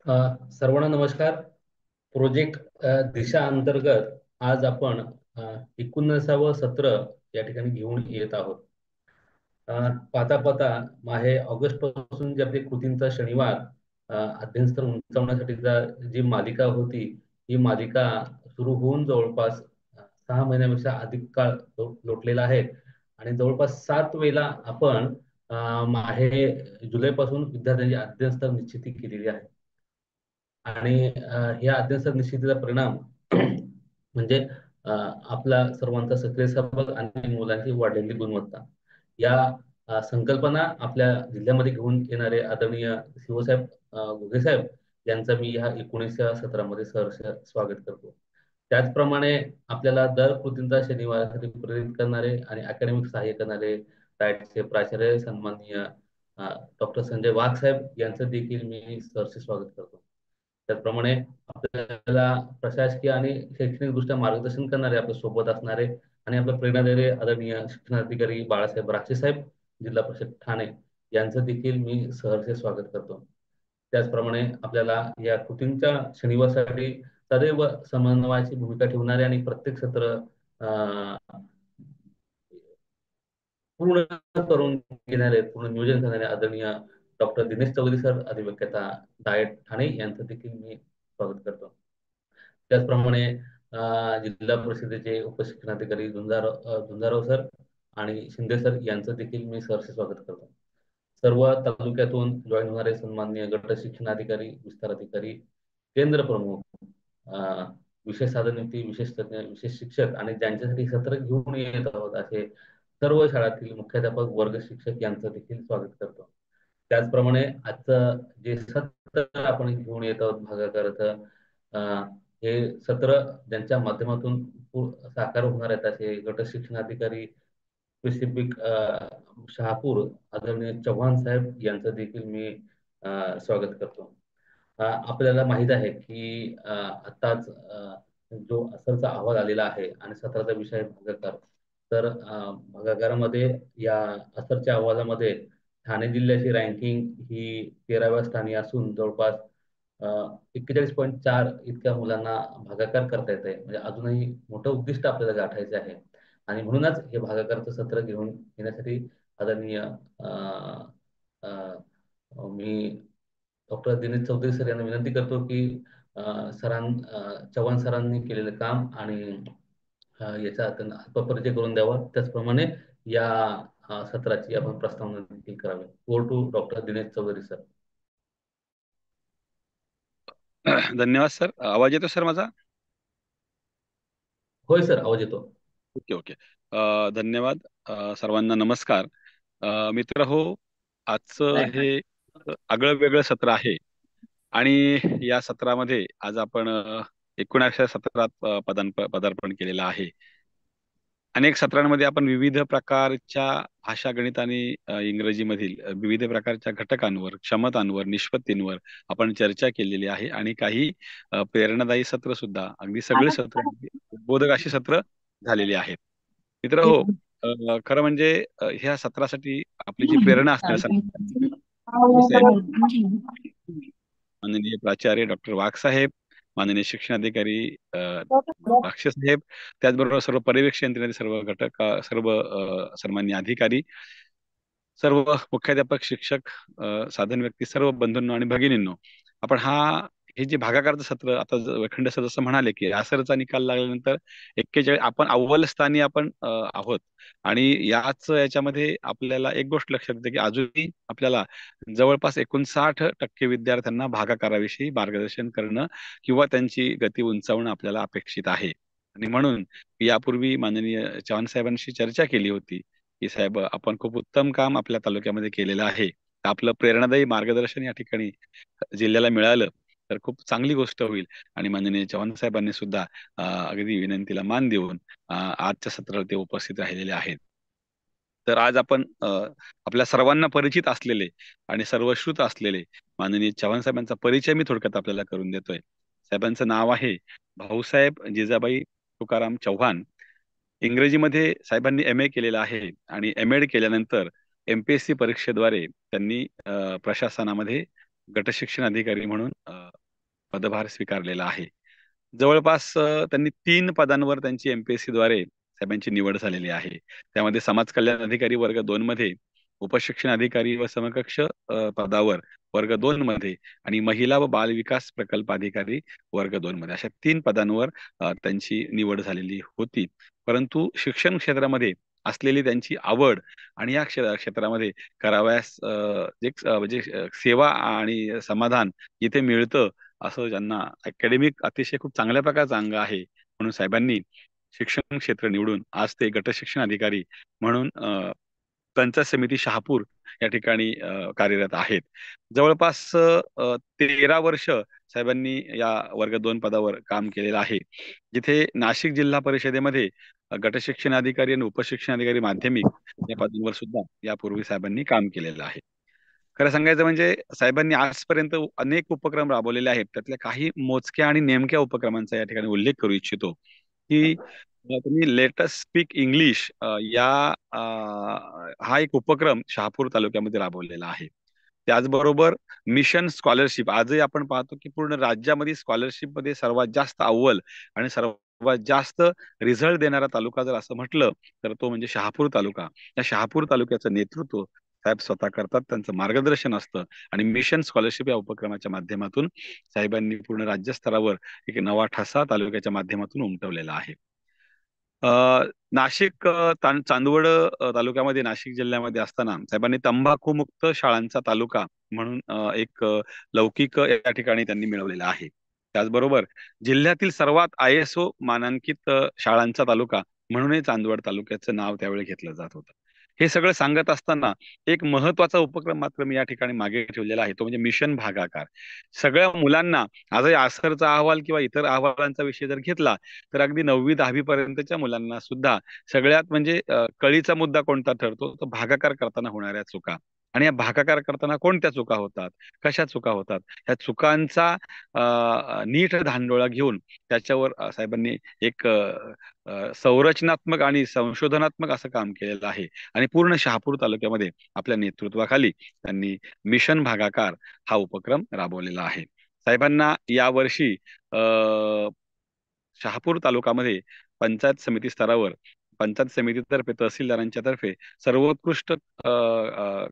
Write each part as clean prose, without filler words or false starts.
अ, सर्वांना नमस्कार. प्रोजेक्ट दिशा अंतर्गत आज आपण 19वे सत्र या ठिकाणी घेऊन येत आहोत. अ, पाहता पाहता माहे ऑगस्ट पासून जे आपली कृतींचा शनिवार अध्ययन स्तर उंचावण्यासाठीचा जी मालिका होती, ही मालिका सुरू होऊन जवळपास 6 महिन्यापेक्षा अधिक काळ लोटलेला आहे आणि जवळपास 7 वेळेला आपण माहे जुलैपासून विद्यार्थ्यांची अध्ययन स्तर निश्चिती केलेली आहे. आणि या अध्ययन निश्चितीचा परिणाम म्हणजे आपला सर्वांचा सक्रिय सहभाग आणि मुलांची वाढलेली गुणवत्ता या संकल्पना आपल्या जिल्ह्यामध्ये घेऊन येणारे आदरणीय शिवसाहेब घुगे साहेब यांचा मी ह्या 19व्या सत्रामध्ये सहर्ष स्वागत करतो. त्याचप्रमाणे आपल्याला दर कृतींचा शनिवारासाठी प्रेरित करणारे आणि अकॅडमिक सहाय्य करणारे डाएटचे प्राचार्य सन्माननीय डॉक्टर संजय वाघ साहेब यांचं देखील मी सहर्ष स्वागत करतो. त्याचप्रमाणे आपल्याला प्रशासकीय आणि शैक्षणिक दृष्ट्या मार्गदर्शन करणारे आपल्या सोबत असणारे आणि आपल्या प्रेरणा देणारे आदरणीय शिक्षणाधिकारी बाळासाहेब राक्षे साहेब जिल्हा परिषद ठाणे यांचं देखील मी सहर्ष स्वागत करतो. त्याचप्रमाणे आपल्याला या कृतींच्या शनिवारसाठी सदैव समन्वयाची भूमिका ठेवणारे आणि प्रत्येक सत्र पूर्ण करून घेणारे पूर्ण नियोजन करणारे आदरणीय डॉक्टर दिनेश चौधरी सर अधिव्यक्ता डायट ठाणे यांचं देखील मी स्वागत करतो. त्याचप्रमाणे जिल्हा परिषदेचे उपशिक्षणाधिकारी झुंजाराव सर आणि शिंदे सर यांचं देखील मी सहर्ष स्वागत करतो. सर्व तालुक्यातून जॉईन होणारे सन्माननीय गट शिक्षणाधिकारी, विस्तार अधिकारी, केंद्र प्रमुख, विशेष साधन व्यक्ती, विशेष तज्ञ, विशेष शिक्षक आणि ज्यांच्यासाठी सत्र घेऊन येत आहोत असे सर्व शाळांतील मुख्याध्यापक, वर्ग शिक्षक यांचं देखील स्वागत करतो. त्याचप्रमाणे आजचं जे सत्र आपण घेऊन येत आहोत भागाकाराचं हे सत्र ज्यांच्या माध्यमातून साकार होणार आहेत असे गट शिक्षणाधिकारी स्पेसिफिक शहापूर आदरणीय चव्हाण साहेब यांचं देखील मी स्वागत करतो. आपल्याला माहित आहे की आताच जो असरचा अहवाल आलेला आहे आणि सत्राचा विषय आहे भागाकार. तर भागाकारामध्ये या असरच्या अहवालामध्ये ठाणे जिल्ह्याची रँकिंग ही 13व्या स्थानी असून जवळपास 41.4 इतक्या मुलांना भागाकार करता येत आहे. म्हणजे अजूनही मोठं उद्दिष्ट आपल्याला गाठायचे आहे आणि म्हणूनच हे भागाकारचं सत्र घेऊन येण्यासाठी आदरणीय मी डॉक्टर दिनेश चौधरी सर यांना विनंती करतो की चव्हाण सरांनी केलेलं काम आणि याचा त्यांना अल्पपरिचय करून द्यावा. त्याचप्रमाणे या सत्राची आपण प्रस्तावना देखील करावी. Over to doctor Dinesh Chaudhari sir. धन्यवाद सर. आवाज येतो सर माझा? होय सर, आवाज येतो. Okay okay. धन्यवाद. सर्वांना नमस्कार. मित्र हो, आजचं हे आगळं वेगळं सत्र आहे आणि या सत्रामध्ये आज आपण 19व्या सत्रात पदार्पण केलेलं आहे. अनेक सत्रांमध्ये आपण विविध प्रकारच्या भाषा, गणित आणि इंग्रजीमधील विविध प्रकारच्या घटकांवर, क्षमतांवर, निष्पत्तींवर आपण चर्चा केलेली आहे आणि काही प्रेरणादायी सत्र सुद्धा, अगदी सगळे सत्र उद्बोधक अशी सत्र झालेली आहेत. मित्र हो, खरं म्हणजे ह्या सत्रासाठी आपली जी प्रेरणा असण्यासाठी माननीय प्राचार्य डॉक्टर वाघ साहेब, माननीय शिक्षणाधिकारी अक्षय साहेब, त्याचबरोबर सर्व पर्यवेक्षण यंत्रणेतील सर्व घटक, सर्व सन्मान्य अधिकारी, सर्व मुख्याध्यापक, शिक्षक, साधन व्यक्ती, सर्व बंधूंनो आणि भगिनींनो, आपण हे जे भागाकारचं सत्र आता वेखंड सर जसं म्हणाले की आसरचा निकाल लागल्यानंतर 41 आपण अव्वल स्थानी आपण आहोत आणि याच्यामध्ये आपल्याला एक गोष्ट लक्षात येते की अजूनही आपल्याला जवळपास 59% विद्यार्थ्यांना भागाकाराविषयी मार्गदर्शन करणं किंवा त्यांची गती उंचावणं आपल्याला अपेक्षित आहे. आणि म्हणून यापूर्वी माननीय चव्हाण साहेबांशी चर्चा केली होती की साहेब, आपण खूप उत्तम काम आपल्या तालुक्यामध्ये केलेलं आहे, आपलं प्रेरणादायी मार्गदर्शन या ठिकाणी जिल्ह्याला मिळालं तर खूप चांगली गोष्ट होईल. आणि माननीय चव्हाण साहेबांनी सुद्धा अगदी विनंतीला मान देऊन आजच्या सत्राला ते उपस्थित राहिलेले आहेत. तर आज आपण आपल्या सर्वांना परिचित असलेले आणि सर्वश्रुत असलेले माननीय चव्हाण साहेबांचा परिचय मी थोडक्यात आपल्याला करून देतोय. साहेबांचं नाव आहे भाऊसाहेब जिजाबाई तुकाराम चव्हाण. इंग्रजीमध्ये साहेबांनी MA केलेलं आहे आणि MAd केल्यानंतर MPSC परीक्षेद्वारे त्यांनी प्रशासनामध्ये गट शिक्षण अधिकारी म्हणून पदभार स्वीकारलेला आहे. जवळपास त्यांनी 3 पदांवर त्यांची MPSC द्वारे साहेबांची निवड झालेली आहे. त्यामध्ये समाज कल्याण अधिकारी वर्ग 2 मध्ये, उपशिक्षण अधिकारी व समकक्ष पदावर वर्ग 2 मध्ये आणि महिला व बाल विकास प्रकल्प अधिकारी वर्ग 2 मध्ये, अशा 3 पदांवर त्यांची निवड झालेली होती. परंतु शिक्षण क्षेत्रामध्ये असलेली त्यांची आवड आणि या क्षेत्रामध्ये करावयास म्हणजे सेवा आणि समाधान इथे मिळतं असं ज्यांना अकॅडमिक अतिशय खूप चांगल्या प्रकारचं अंग आहे, म्हणून साहेबांनी शिक्षण क्षेत्र निवडून आज ते गट शिक्षण अधिकारी म्हणून पंचायत समिती शहापूर या ठिकाणी कार्यरत आहेत. जवळपास 13 वर्ष साहेबांनी या वर्ग 2 पदावर काम केलेलं आहे. जिथे नाशिक जिल्हा परिषदेमध्ये गट शिक्षण अधिकारी आणि उपशिक्षण अधिकारी माध्यमिक या पदांवर सुद्धा यापूर्वी साहेबांनी काम केलेलं आहे. खरं सांगायचं म्हणजे साहेबांनी आजपर्यंत अनेक उपक्रम राबवलेले आहेत. त्यातल्या काही मोजक्या आणि नेमक्या उपक्रमांचा या ठिकाणी उल्लेख करू इच्छितो की तुम्ही लेटस्ट स्पीक इंग्लिश या हा एक उपक्रम शहापूर तालुक्यामध्ये राबवलेला आहे. त्याचबरोबर मिशन स्कॉलरशिप, आजही आपण पाहतो की पूर्ण राज्यामध्ये स्कॉलरशिप मध्ये सर्वात जास्त अव्वल आणि सर्वात जास्त रिझल्ट देणारा तालुका जर असं म्हटलं तर तो म्हणजे शहापूर तालुका. या शहापूर तालुक्याचं नेतृत्व साहेब स्वतः करतात, त्यांचं मार्गदर्शन असतं आणि मिशन स्कॉलरशिप या उपक्रमाच्या माध्यमातून साहेबांनी पूर्ण राज्यस्तरावर एक नवा ठसा तालुक्याच्या माध्यमातून उमटवलेला आहे. नाशिक चांदवड तालुक्यामध्ये, नाशिक जिल्ह्यामध्ये असताना साहेबांनी तंबाखू-मुक्त शाळांचा तालुका म्हणून एक लौकिक या ठिकाणी त्यांनी मिळवलेला आहे. त्याचबरोबर जिल्ह्यातील सर्वात ISO मानांकित शाळांचा तालुका म्हणूनही चांदवड तालुक्याचं नाव त्यावेळी घेतलं जात होतं. हे सगळं सांगत असताना एक महत्वाचा उपक्रम मात्र मी या ठिकाणी मागे ठेवलेला आहे, तो म्हणजे मिशन भागाकार. सगळ्या मुलांना आजही आसरचा अहवाल किंवा इतर अहवालांचा विषय जर घेतला तर अगदी 9वी 10वी पर्यंतच्या मुलांना सुद्धा सगळ्यात म्हणजे कळीचा मुद्दा कोणता ठरतो, तर भागाकार करताना होणाऱ्या चुका. आणि या भागाकार करताना कोणत्या चुका होतात, कशा चुका होतात, ह्या चुकांचा नीट धांडोळा घेऊन त्याच्यावर साहेबांनी एक संरचनात्मक आणि संशोधनात्मक असं काम केलेलं आहे. आणि पूर्ण शहापूर तालुक्यामध्ये आपल्या नेतृत्वाखाली त्यांनी मिशन भागाकार हा उपक्रम राबवलेला आहे. साहेबांना यावर्षी शहापूर तालुक्यामध्ये पंचायत समिती स्तरावर, पंचायत समितीतर्फे, तहसीलदारांच्या तर्फे सर्वोत्कृष्ट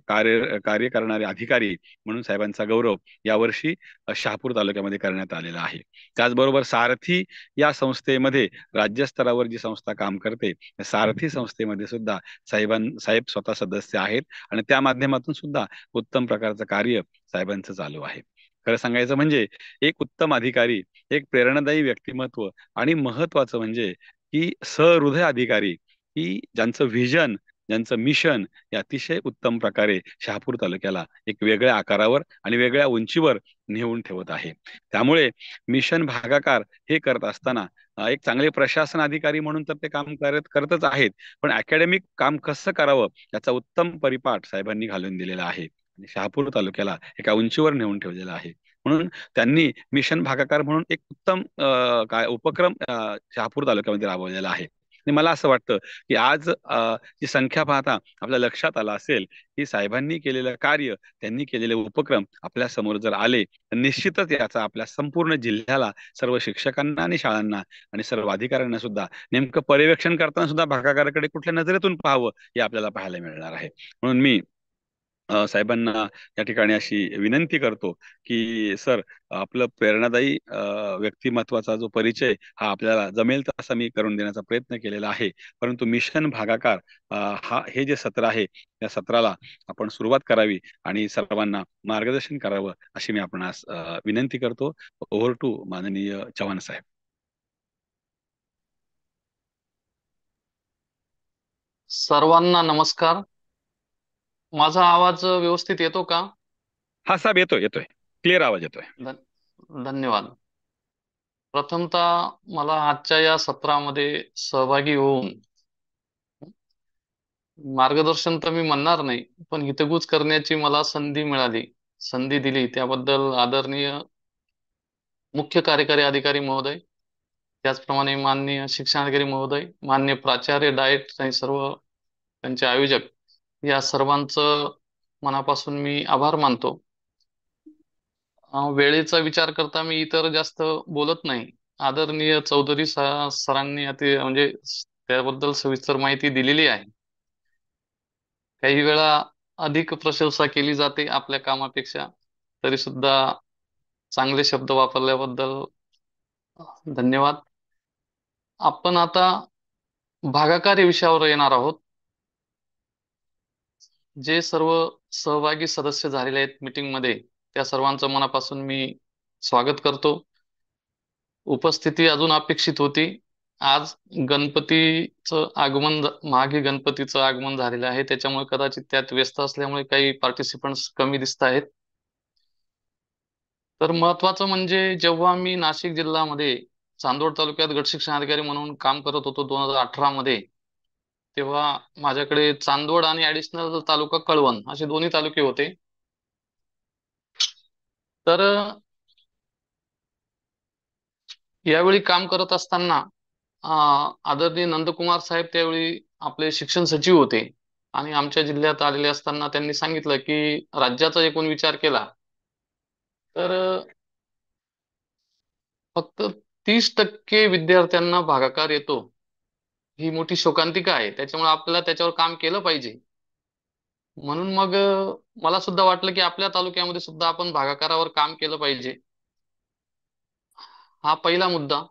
कार्य करणारे अधिकारी म्हणून साहेबांचा गौरव यावर्षी शहापूर तालुक्यामध्ये करण्यात आलेला आहे. त्याचबरोबर सारथी या संस्थेमध्ये, राज्यस्तरावर जी संस्था काम करते, सारथी संस्थेमध्ये सुद्धा साहेब स्वतः सदस्य आहेत आणि त्या माध्यमातून सुद्धा उत्तम प्रकारचं कार्य साहेबांचं चालू आहे. खरं सांगायचं म्हणजे एक उत्तम अधिकारी, एक प्रेरणादायी व्यक्तिमत्व आणि महत्वाचं म्हणजे की सहृदय अधिकारी, की ज्यांचं व्हिजन, ज्यांचं मिशन हे अतिशय उत्तम प्रकारे शहापूर तालुक्याला एक वेगळ्या आकारावर आणि वेगळ्या उंचीवर नेऊन ठेवत आहे. त्यामुळे मिशन भागाकार हे करत असताना एक चांगले प्रशासन अधिकारी म्हणून तर ते काम करतच आहेत, पण अकॅडमिक काम कसं करावं याचा उत्तम परिपाठ साहेबांनी घालून दिलेला आहे आणि शहापूर तालुक्याला एका उंचीवर नेऊन ठेवलेला आहे. म्हणून त्यांनी मिशन भागाकार म्हणून एक उत्तम काय उपक्रम शहापूर तालुक्यामध्ये राबवलेला आहे. आणि मला असं वाटतं की आज जी संख्या पाहता आपल्या लक्षात आलं असेल की साहेबांनी केलेलं कार्य, त्यांनी केलेले उपक्रम आपल्या समोर जर आले तर निश्चितच याचा आपल्या संपूर्ण जिल्ह्याला, सर्व शिक्षकांना आणि शाळांना आणि सर्व अधिकाऱ्यांना सुद्धा नेमकं पर्यवेक्षण करताना सुद्धा भागाकाराकडे कुठल्या नजरेतून पाहावं हे आपल्याला पाहायला मिळणार आहे. म्हणून मी साहेबांना या ठिकाणी अशी विनंती करतो की सर, आपलं प्रेरणादायी व्यक्तिमत्वाचा जो परिचय हा आपल्याला जमेल तसा मी करून देण्याचा प्रयत्न केलेला आहे, परंतु मिशन भागाकार हे जे सत्र आहे या सत्राला आपण सुरुवात करावी आणि सर्वांना मार्गदर्शन करावं अशी मी आपणास विनंती करतो. ओव्हर टू माननीय चव्हाण साहेब. सर्वांना नमस्कार. माझा आवाज व्यवस्थित येतो का? हा साहेब, येतोय येतोय, क्लिअर आवाज येतोय. धन्यवाद. प्रथमतः मला आजच्या या सत्रामध्ये सहभागी होऊन मार्गदर्शन तर मी म्हणणार नाही, पण हितगुज करण्याची मला संधी दिली त्याबद्दल आदरणीय मुख्य कार्यकारी अधिकारी महोदय, त्याचप्रमाणे माननीय शिक्षणाधिकारी महोदय, मान्य प्राचार्य डाएट आणि सर्व त्यांचे आयोजक, या सर्वांचं मनापासून मी आभार मानतो. वेळेचा विचार करता मी इतर जास्त बोलत नाही. आदरणीय चौधरी सरांनी म्हणजे त्याबद्दल सविस्तर माहिती दिलेली आहे. काही वेळा अधिक प्रशंसा केली जाते आपल्या कामापेक्षा, तरी सुद्धा चांगले शब्द वापरल्याबद्दल धन्यवाद. आपण आता भागाकार या विषयावर येणार आहोत. जे सर्व सहभागी सदस्य झालेले आहेत मीटिंग मध्ये, त्या सर्वांचं मनापासून मी स्वागत करतो. उपस्थिती अजून अपेक्षित होती. आज गणपतीचं आगमन, माघी गणपतीचं आगमन झालेलं आहे, त्याच्यामुळे कदाचित त्यात व्यस्त असल्यामुळे काही पार्टिसिपंट्स कमी दिसत आहेत. तर महत्वाचं म्हणजे, जेव्हा मी नाशिक जिल्ह्यामध्ये चांदवड तालुक्यात गट शिक्षण अधिकारी म्हणून काम करत होतो 2018 मध्ये, तेव्हा माझ्याकडे चांदवड आणि ऍडिशनल तालुका कळवण असे दोन्ही तालुके होते. तर यावेळी काम करत असताना आदरणीय नंदकुमार साहेब त्यावेळी आपले शिक्षण सचिव होते आणि आमच्या जिल्ह्यात आलेले असताना त्यांनी सांगितलं की राज्याचा एकूण विचार केला तर फक्त 30% विद्यार्थ्यांना भागाकार येतो. ही मोठी शोकांतिका आहे, त्याच्यामुळे आपल्याला त्याच्यावर काम केलं पाहिजे. म्हणून मग मला सुद्धा वाटलं की आपल्या तालुक्यामध्ये सुद्धा आपण भागाकारावर काम केलं पाहिजे. हा पहिला मुद्दा.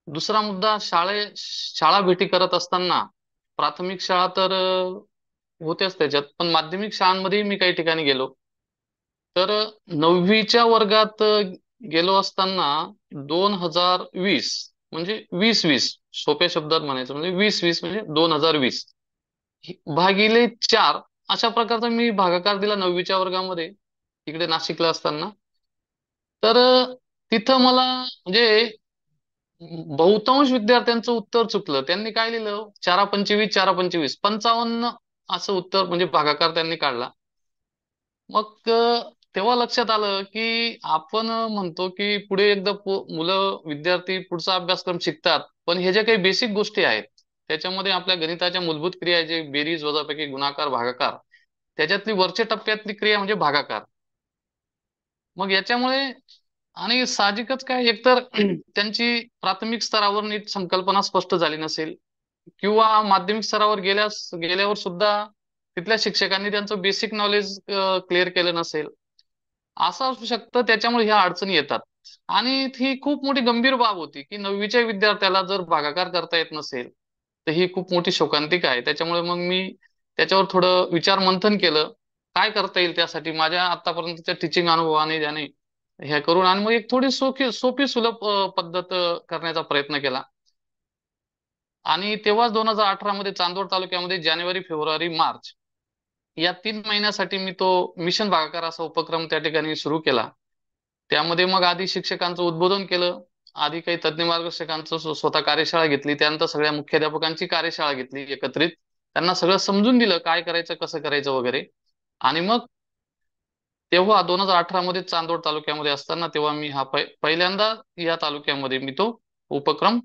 दुसरा मुद्दा, शाळा भेटी करत असताना प्राथमिक शाळा तर होत्याच त्याच्यात, पण माध्यमिक शाळांमध्ये मी काही ठिकाणी गेलो. तर 9वीच्या वर्गात गेलो असताना 2020 म्हणजे 2020 सोप्या शब्दात म्हणायचं म्हणजे 2020 म्हणजे 2020 भागिले 4 अशा प्रकारचा मी भागाकार दिला 9वीच्या वर्गामध्ये तिकडे नाशिकला असताना. तर तिथं मला म्हणजे बहुतांश विद्यार्थ्यांचं उत्तर चुकलं. त्यांनी काय लिहिलं, 4 पंचवीस 4 पंचवीस 55 असं उत्तर म्हणजे भागाकार त्यांनी काढला. मग तेव्हा लक्षात आलं की आपण म्हणतो की पुढे एकदा मुलं विद्यार्थी पुढचा अभ्यासक्रम शिकतात, पण हे जे काही बेसिक गोष्टी आहेत त्याच्यामध्ये आपल्या गणिताच्या मूलभूत क्रिया, जे बेरीज वजाबाकी गुणाकार भागाकार, त्याच्यातली वरच्या टप्प्यातली क्रिया म्हणजे भागाकार. मग याच्यामुळे आणि साहजिकच काय, एकतर त्यांची प्राथमिक स्तरावर नीट संकल्पना स्पष्ट झाली नसेल किंवा माध्यमिक स्तरावर गेल्यावर सुद्धा तिथल्या शिक्षकांनी त्यांचं बेसिक नॉलेज क्लिअर केलं नसेल, असं असू शकतं. त्याच्यामुळे ह्या अडचणी येतात. आणि ही खूप मोठी गंभीर बाब होती की 9वीच्या विद्यार्थ्याला जर भागाकार करता येत नसेल तर ही खूप मोठी शोकांतिका आहे. त्याच्यामुळे मग मी त्याच्यावर थोडं विचार मंथन केलं, काय करता येईल त्यासाठी माझ्या आतापर्यंतच्या टीचिंग अनुभवाने ज्याने हे करून, आणि मग एक थोडी सोपी सुलभ पद्धत करण्याचा प्रयत्न केला. आणि तेव्हाच 2018 मध्ये चांदवड तालुक्यामध्ये जानेवारी फेब्रुवारी मार्च या 3 महिन्यासाठी मी तो मिशन भागाकार असा उपक्रम त्या ठिकाणी सुरू केला. त्यामध्ये मग आधी शिक्षकांचं उद्बोधन केलं, आधी काही तज्ज्ञ मार्गदर्शकांचं स्वतः कार्यशाळा घेतली, त्यानंतर सगळ्या मुख्याध्यापकांची कार्यशाळा घेतली एकत्रित, त्यांना सगळं समजून दिलं काय करायचं कसं करायचं वगैरे. आणि मग तेव्हा 2018 मध्ये चांदवड तालुक्यामध्ये असताना तेव्हा मी हा पहिल्यांदा या तालुक्यामध्ये मी तो उपक्रम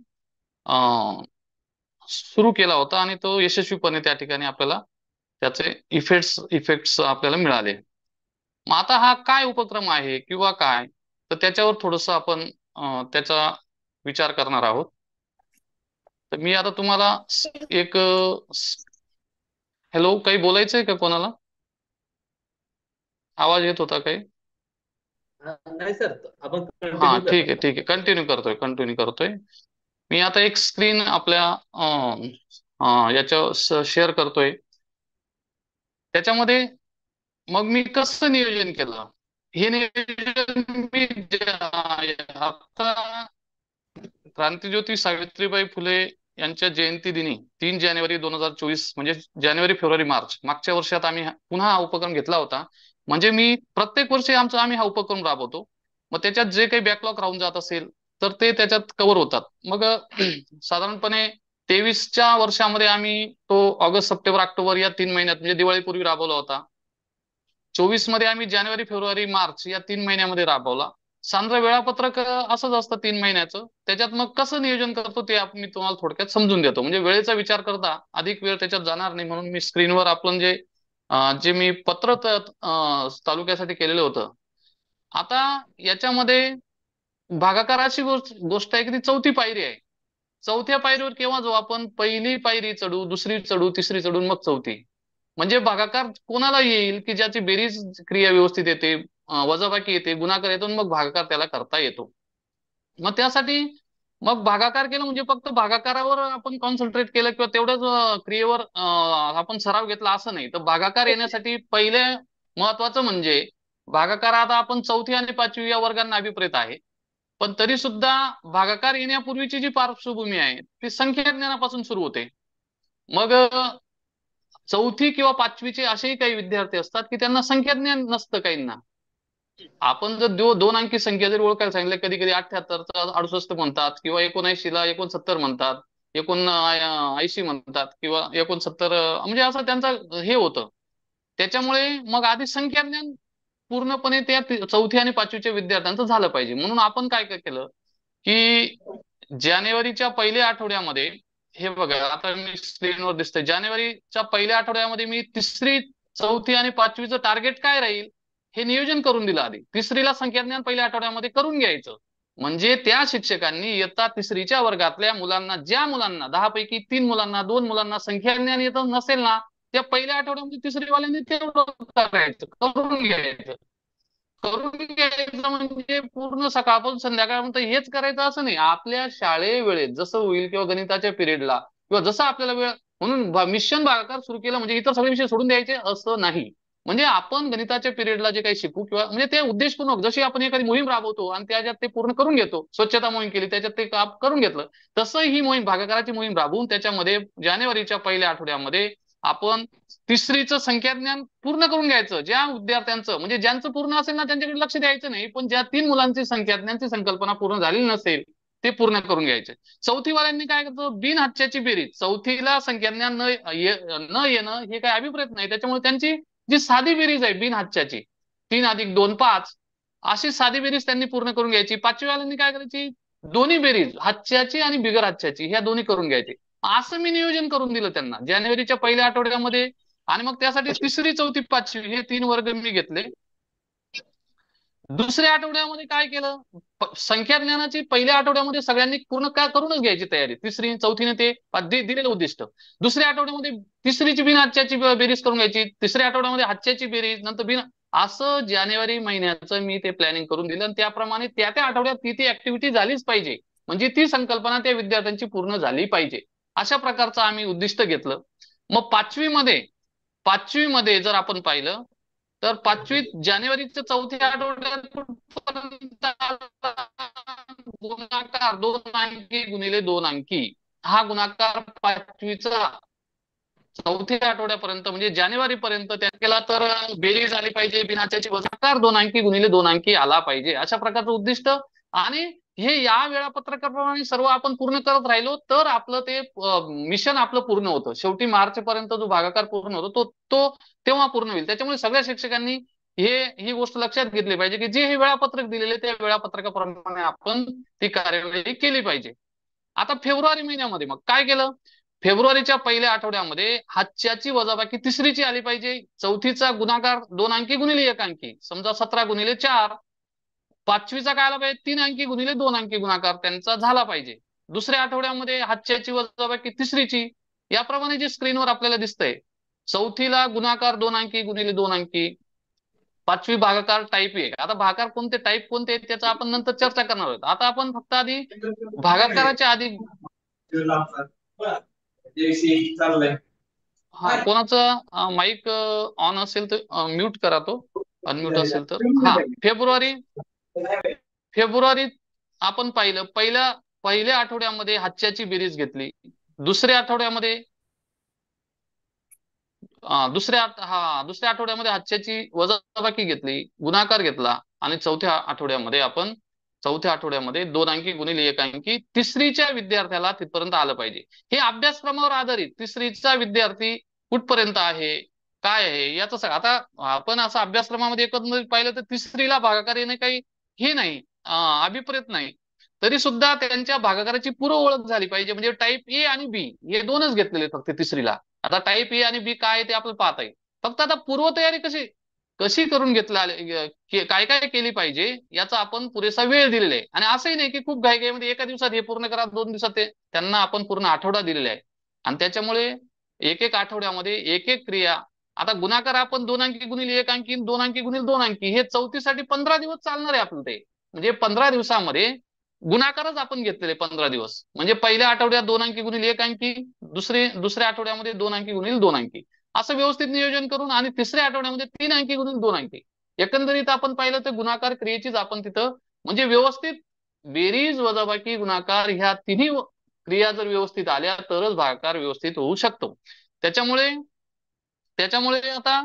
सुरू केला होता आणि तो यशस्वीपणे त्या ठिकाणी आपल्याला त्याचे इफेक्ट्स आपल्याला मिळाले. मग आता हा काय उपक्रम आहे किंवा काय, तर त्याच्यावर थोडस आपण त्याचा विचार करणार आहोत. तर मी आता तुम्हाला एक हॅलो, काही बोलायचंय का कोणाला? आवाज येत होता काही? नाही सर, आपण हा कंटिन्यू ठीक आहे करा. ठीक आहे, कंटिन्यू करतोय. मी आता एक स्क्रीन आपल्या याच्या शेअर करतोय. त्याच्यामध्ये मग मी कसं नियोजन केलं, हे नियोजन मी आता क्रांतीज्योती सावित्रीबाई फुले यांच्या जयंती दिनी 3 जानेवारी 2024 म्हणजे जानेवारी फेब्रुवारी मार्च मागच्या वर्षात आम्ही पुन्हा हा उपक्रम घेतला होता. म्हणजे मी प्रत्येक वर्षी आम्ही हा उपक्रम राबवतो. मग त्याच्यात जे काही बॅकलॉग राहून जात असेल तर ते त्याच्यात कव्हर होतात. मग साधारणपणे 23च्या वर्षामध्ये आम्ही तो ऑगस्ट सप्टेंबर ऑक्टोबर या 3 महिन्यात म्हणजे दिवाळीपूर्वी राबवला होता. 24 मध्ये आम्ही जानेवारी फेब्रुवारी मार्च या 3 महिन्यामध्ये राबवला. सांद्र वेळापत्रक असंच असतं 3 महिन्याचं. त्याच्यात मग कसं नियोजन करतो ते मी तुम्हाला थोडक्यात समजून देतो, म्हणजे वेळेचा विचार करता अधिक वेळ त्याच्यात जाणार नाही. म्हणून मी स्क्रीनवर आपण जे मी पत्र तालुक्यासाठी केलेलं होतं, आता याच्यामध्ये भागाकाराची गोष्ट आहे की ती चौथी पायरी आहे. चौथ्या पायरीवर केव्हा जाऊ आपण? पहिली पायरी चढू, दुसरी चढू, तिसरी चढून मग चौथी. म्हणजे भागाकार कोणाला येईल की ज्याची बेरीज क्रिया व्यवस्थित येते, वजाबाकी येते, गुणाकार येतो, मग भागाकार त्याला करता येतो. मग त्यासाठी मग भागाकार केलं म्हणजे फक्त भागाकारावर आपण कॉन्सन्ट्रेट केलं किंवा तेवढ्याच क्रियेवर आपण सराव घेतला असं नाही. तर भागाकार येण्यासाठी पहिले महत्वाचं म्हणजे भागाकार, आता आपण चौथी आणि पाचवी या वर्गांना अभिप्रेत आहे, पण तरी सुद्धा भागाकार येण्यापूर्वीची जी पार्श्वभूमी आहे ती संख्याज्ञानापासून सुरू होते. मग चौथी किंवा पाचवीचे असेही काही विद्यार्थी असतात की त्यांना संख्याज्ञान नसतं काहींना. आपण जर दोन अंकी संख्या जर ओळखायला सांगितलं, कधी कधी 78 68 म्हणतात किंवा 79ला 69 म्हणतात, 80 म्हणतात किंवा 69, म्हणजे असं त्यांचा हे होतं. त्याच्यामुळे मग आधी संख्याज्ञान पूर्णपणे त्या चौथी आणि पाचवीच्या विद्यार्थ्यांचं झालं पाहिजे. म्हणून आपण काय काय केलं की जानेवारीच्या पहिल्या आठवड्यामध्ये, हे बघा आता मी स्क्रीनवर दिसतंय, जानेवारीच्या पहिल्या आठवड्यामध्ये मी तिसरी, चौथी आणि पाचवीचं टार्गेट काय राहील हे नियोजन करून दिलं. आधी तिसरीला संख्याज्ञान पहिल्या आठवड्यामध्ये करून घ्यायचं. म्हणजे त्या शिक्षकांनी इयत्ता तिसरीच्या वर्गातल्या मुलांना, ज्या मुलांना 10 पैकी 3 मुलांना, 2 मुलांना संख्याज्ञान येत नसेल ना, त्या पहिल्या आठवड्यामध्ये तिसरीवाल्यांनी तेवढं करायचं, करून घ्यायचं. करून घ्यायचं म्हणजे पूर्ण सकाळपासून संध्याकाळपर्यंत हेच करायचं असं नाही. आपल्या शाळे वेळेत जसं होईल किंवा गणिताच्या पिरियडला किंवा जसं आपल्याला वेळ, म्हणून मिशन भागाकार सुरू केलं म्हणजे इतर सगळे विषय सोडून द्यायचे असं नाही. म्हणजे आपण गणिताच्या पिरियडला जे काही शिकू किंवा म्हणजे ते उद्देशपूर्ण, जशी आपण एखादी मोहीम राबवतो आणि त्याच्यात ते पूर्ण करून घेतो, स्वच्छता मोहीम केली त्याच्यात ते काम करून घेतलं, तसं ही मोहीम, भागाकाराची मोहीम राबवून त्याच्यामध्ये जानेवारीच्या पहिल्या आठवड्यामध्ये आपण तिसरीचं संख्याज्ञान पूर्ण करून घ्यायचं. ज्या विद्यार्थ्यांचं म्हणजे ज्यांचं पूर्ण असेल ना त्यांच्याकडे लक्ष द्यायचं नाही, पण ज्या 3 मुलांची संख्याज्ञानची संकल्पना पूर्ण झालेली नसेल ते पूर्ण करून घ्यायचे. चौथीवाल्यांनी काय करतो, बिनहच्च्याची बेरीज, चौथीला संख्याज्ञान न येणं हे काही अभिप्रेत नाही, त्याच्यामुळे त्यांची जी साधी बेरीज आहे बिनहच्च्याची, 3 अधिक 2 5, अशी साधी बेरीज त्यांनी पूर्ण करून घ्यायची. पाचवीवाल्यांनी काय करायची, दोन्ही बेरीज हच्च्याची आणि बिगर हच्च्याची ह्या दोन्ही करून घ्यायची. असं मी नियोजन करून दिलं त्यांना जानेवारीच्या पहिल्या आठवड्यामध्ये. आणि मग त्यासाठी तिसरी, चौथी, पाचवी हे 3 वर्ग मी घेतले. दुसऱ्या आठवड्यामध्ये काय केलं, संख्याज्ञानाची पहिल्या आठवड्यामध्ये सगळ्यांनी पूर्ण काय करूनच घ्यायची तयारी, तिसरी चौथीने ते दिलेलं उद्दिष्ट. दुसऱ्या आठवड्यामध्ये तिसरीची बिन हातच्याची बेरीज करून घ्यायची, तिसऱ्या आठवड्यामध्ये हातच्याची बेरीज, नंतर बिन, असं जानेवारी महिन्याचं मी ते प्लॅनिंग करून दिलं. आणि त्याप्रमाणे त्या आठवड्यात ती ऍक्टिव्हिटी झालीच पाहिजे, म्हणजे ती संकल्पना त्या विद्यार्थ्यांची पूर्ण झाली पाहिजे, अशा प्रकारचं आम्ही उद्दिष्ट घेतलं. मग पाचवीमध्ये जर आपण पाहिलं तर पाचवीत जानेवारीच्या चौथ्या आठवड्यात गुणाकार 2 अंकी गुणिले 2 अंकी, हा गुणाकार पाचवीचा चौथ्या आठवड्यापर्यंत म्हणजे जानेवारी पर्यंत त्या केला तर बेरीज आली पाहिजे, बिनाच्याची वजाकार 2 अंकी गुणिले 2 अंकी आला पाहिजे, अशा प्रकारचं उद्दिष्ट. आणि हे या वेळापत्रकाप्रमाणे सर्व आपण पूर्ण करत राहिलो तर आपलं ते मिशन आपलं पूर्ण होतं. शेवटी मार्च पर्यंत जो भागाकार पूर्ण होतो तो तेव्हा पूर्ण होईल. त्याच्यामुळे सगळ्या शिक्षकांनी ही गोष्ट लक्षात घेतली पाहिजे की जे हे वेळापत्रक दिलेले त्या वेळापत्रकाप्रमाणे आपण ती कार्यवाही केली पाहिजे. आता फेब्रुवारी महिन्यामध्ये मग काय केलं, फेब्रुवारीच्या पहिल्या आठवड्यामध्ये हातच्याची वजाबाकी तिसरीची आली पाहिजे, चौथीचा गुणाकार 2 अंकी गुणिले 1 अंकी, समजा 17 गुणिले 4, पाचवीचा काय आला पाहिजे 3 अंकी गुणिले 2 अंकी गुणाकार त्यांचा झाला पाहिजे. दुसऱ्या आठवड्यामध्ये हातच्याची वजाबाकी तिसरीची, याप्रमाणे जे स्क्रीनवर आपल्याला दिसतंय, चौथीला गुणाकार 2 अंकी गुणिले 2 अंकी, पाचवी भागाकार टाईप ए. आता भागाकार कोणते, टाईप कोणते त्याचा आपण नंतर चर्चा करणार आहोत. आता आपण फक्त आधी भागाकाराच्या आधी, हा कोणाचा माईक ऑन असेल तर म्यूट करा, तो अनम्यूट असेल तर. हा, फेब्रुवारीत आपण पाहिलं पहिल्या आठवड्यामध्ये हातच्याची बेरीज घेतली, दुसऱ्या आठवड्यामध्ये दुसऱ्या आठवड्यामध्ये हातच्याची वजाबाकी घेतली, गुणाकार घेतला, आणि चौथ्या आठवड्यामध्ये 2 अंकी गुणिले 1 अंकी तिसरीच्या विद्यार्थ्याला तिथपर्यंत आलं पाहिजे. हे अभ्यासक्रमावर आधारित तिसरीचा विद्यार्थी कुठपर्यंत आहे, काय आहे याचं सगळं. आता आपण असं अभ्यासक्रमामध्ये एकंदरीत पाहिलं तर तिसरीला भागाकार येणे काही हे नाही, अभिप्रेत नाही, तरी सुद्धा त्यांच्या भागाकाराची पूर्व ओळख झाली पाहिजे. म्हणजे टाईप ए आणि बी हे दोनच घेतलेले फक्त तिसरीला. आता टाईप ए आणि बी काय ते आपलं पाहता येईल. फक्त आता पूर्वतयारी कशी कशी करून काय काय केली पाहिजे याचा आपण पुरेसा वेळ दिलेला आहे. आणि असंही नाही की खूप घाईघाईमध्ये एका दिवसात हे पूर्ण करा, 2 दिवसात ते, त्यांना आपण पूर्ण आठवडा दिलेला आहे. आणि त्याच्यामुळे एक एक आठवड्यामध्ये एक एक क्रिया. आता गुणाकार आपण 2 अंकी गुणिले 1 अंकी, 2 अंकी गुणिले 2 अंकी, हे चौथीसाठी 15 दिवस चालणार आहे आपलं ते. म्हणजे 15 दिवसामध्ये गुणाकारच आपण घेतलेले 15 दिवस. म्हणजे पहिल्या आठवड्यात 2 अंकी गुणिले 1 अंकी, दुसऱ्या आठवड्यामध्ये 2 अंकी गुणिले 2 अंकी, असं व्यवस्थित नियोजन करून, आणि तिसऱ्या आठवड्यामध्ये 3 अंकी गुणिले 2 अंकी. एकंदरीत आपण पाहिलं तर गुणाकार क्रियेचीच आपण तिथं म्हणजे व्यवस्थित बेरीज वजाबाकी गुणाकार ह्या तिन्ही क्रिया जर व्यवस्थित आल्या तरच भागाकार व्यवस्थित होऊ शकतो. त्याच्यामुळे त्याच्यामुळे आता